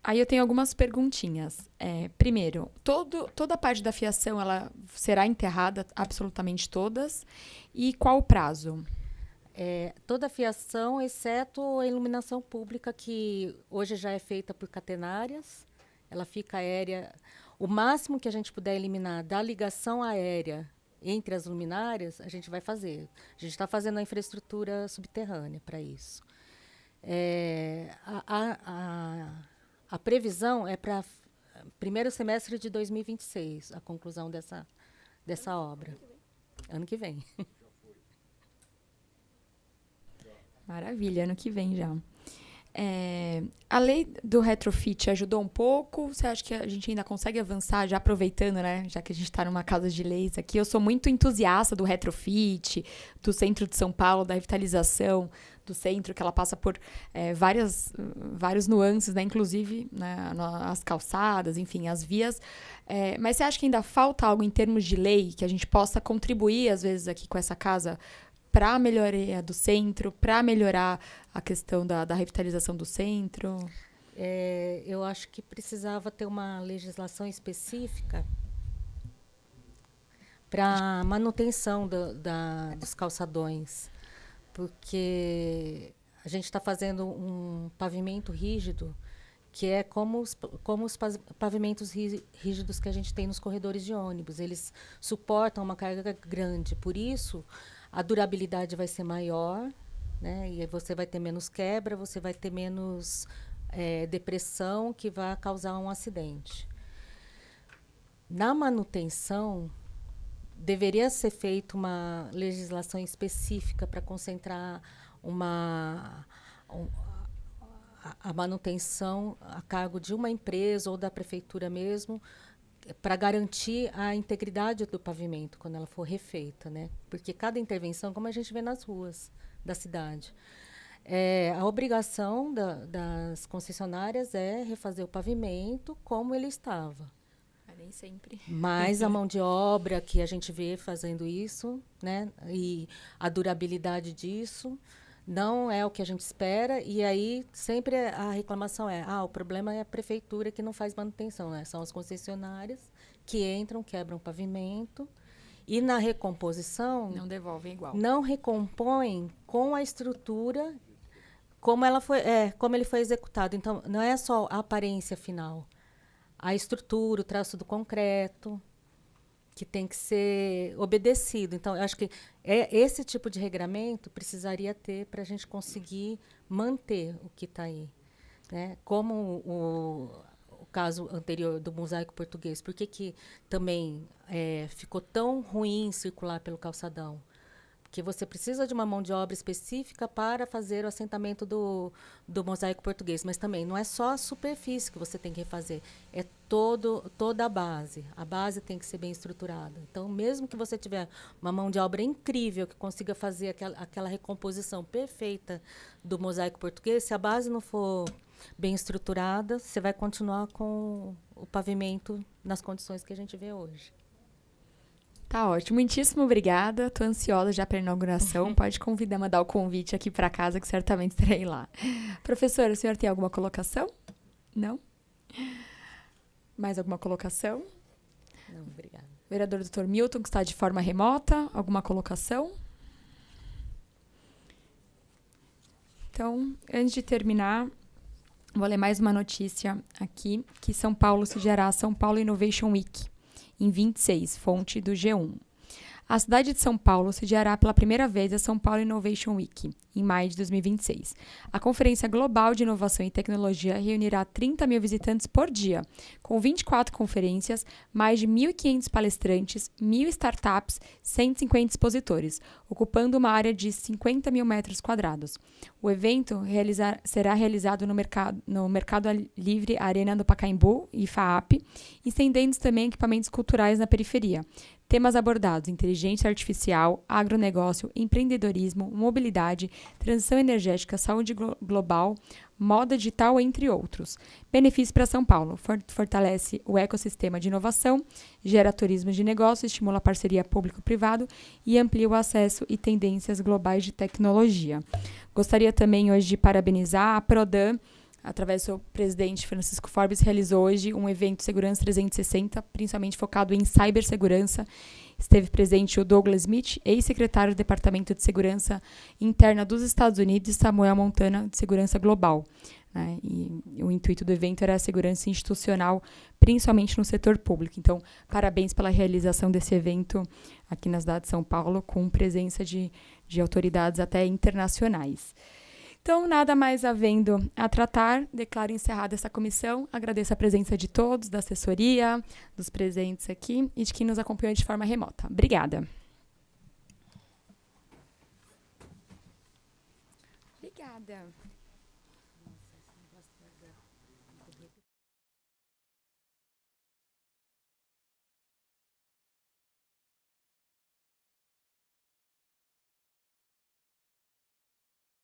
Aí eu tenho algumas perguntinhas. Primeiro, toda a parte da fiação, ela será enterrada, absolutamente todas? E qual o prazo? Toda a fiação, exceto a iluminação pública, que hoje já é feita por catenárias. Ela fica aérea. O máximo que a gente puder eliminar da ligação aérea entre as luminárias, a gente vai fazer. A gente está fazendo a infraestrutura subterrânea para isso. A previsão é para primeiro semestre de 2026, a conclusão dessa obra. Ano que vem. Maravilha, ano que vem já. A lei do retrofit ajudou um pouco? Você acha que a gente ainda consegue avançar, já aproveitando, né? Já que a gente está numa casa de leis aqui. Eu sou muito entusiasta do retrofit, do centro de São Paulo, da revitalização do centro, que ela passa por vários nuances, né? Inclusive, né, as calçadas, enfim, as vias. Mas você acha que ainda falta algo em termos de lei que a gente possa contribuir, às vezes, aqui com essa casa para a melhoria do centro, para melhorar a questão da revitalização do centro? Eu acho que precisava ter uma legislação específica para manutenção dos calçadões, porque a gente está fazendo um pavimento rígido que é como os pavimentos rígidos que a gente tem nos corredores de ônibus. Eles suportam uma carga grande, por isso a durabilidade vai ser maior, né? E aí você vai ter menos quebra, você vai ter menos depressão que vai causar um acidente. Na manutenção, deveria ser feita uma legislação específica para concentrar a manutenção a cargo de uma empresa ou da prefeitura mesmo, para garantir a integridade do pavimento quando ela for refeita, né? Porque cada intervenção, como a gente vê nas ruas da cidade, a obrigação das concessionárias é refazer o pavimento como ele estava. Nem sempre. Mas a mão de obra que a gente vê fazendo isso, né? E a durabilidade disso não é o que a gente espera, e aí sempre a reclamação o problema é a prefeitura que não faz manutenção, né? São as concessionárias que entram, quebram o pavimento, e na recomposição Não devolvem igual. não recompõem com a estrutura como ele foi executado. Então, não é só a aparência final, a estrutura, o traço do concreto, que tem que ser obedecido. Então, eu acho que esse tipo de regramento precisaria ter para a gente conseguir manter o que está aí, né? Como o caso anterior do mosaico português. Por que também ficou tão ruim circular pelo calçadão? Porque você precisa de uma mão de obra específica para fazer o assentamento do mosaico português. Mas também não é só a superfície que você tem que refazer, é toda a base. A base tem que ser bem estruturada. Então, mesmo que você tiver uma mão de obra incrível que consiga fazer aquela recomposição perfeita do mosaico português, se a base não for bem estruturada, você vai continuar com o pavimento nas condições que a gente vê hoje. Tá ótimo, muitíssimo obrigada. Tô ansiosa já para a inauguração. Pode convidar, mandar o convite aqui para casa, que certamente estarei lá. Professora, o senhor tem alguma colocação? Não? Mais alguma colocação? Não, obrigada. Vereador Dr. Milton, que está de forma remota, alguma colocação? Então, antes de terminar, vou ler mais uma notícia aqui, que São Paulo sediará a São Paulo Innovation Week, em 26, fonte do G1. A cidade de São Paulo sediará pela primeira vez a São Paulo Innovation Week, em maio de 2026. A Conferência Global de Inovação e Tecnologia reunirá 30 mil visitantes por dia, com 24 conferências, mais de 1.500 palestrantes, 1.000 startups, 150 expositores, ocupando uma área de 50 mil metros quadrados. O evento será realizado no Mercado Livre Arena do Pacaembu, IFAAP, estendendo também equipamentos culturais na periferia. Temas abordados: inteligência artificial, agronegócio, empreendedorismo, mobilidade, transição energética, saúde global, moda digital, entre outros. Benefícios para São Paulo: fortalece o ecossistema de inovação, gera turismo de negócio, estimula a parceria público-privado e amplia o acesso e tendências globais de tecnologia. Gostaria também hoje de parabenizar a Prodan, através do seu presidente Francisco Forbes, realizou hoje um evento Segurança 360, principalmente focado em cibersegurança. Esteve presente o Douglas Smith, ex-secretário do Departamento de Segurança Interna dos Estados Unidos, e Samuel Montana, de Segurança Global. Né? E o intuito do evento era a segurança institucional, principalmente no setor público. Então, parabéns pela realização desse evento aqui na cidade de São Paulo, com presença de autoridades até internacionais. Então, nada mais havendo a tratar, declaro encerrada essa comissão. Agradeço a presença de todos, da assessoria, dos presentes aqui e de quem nos acompanhou de forma remota. Obrigada. Obrigada.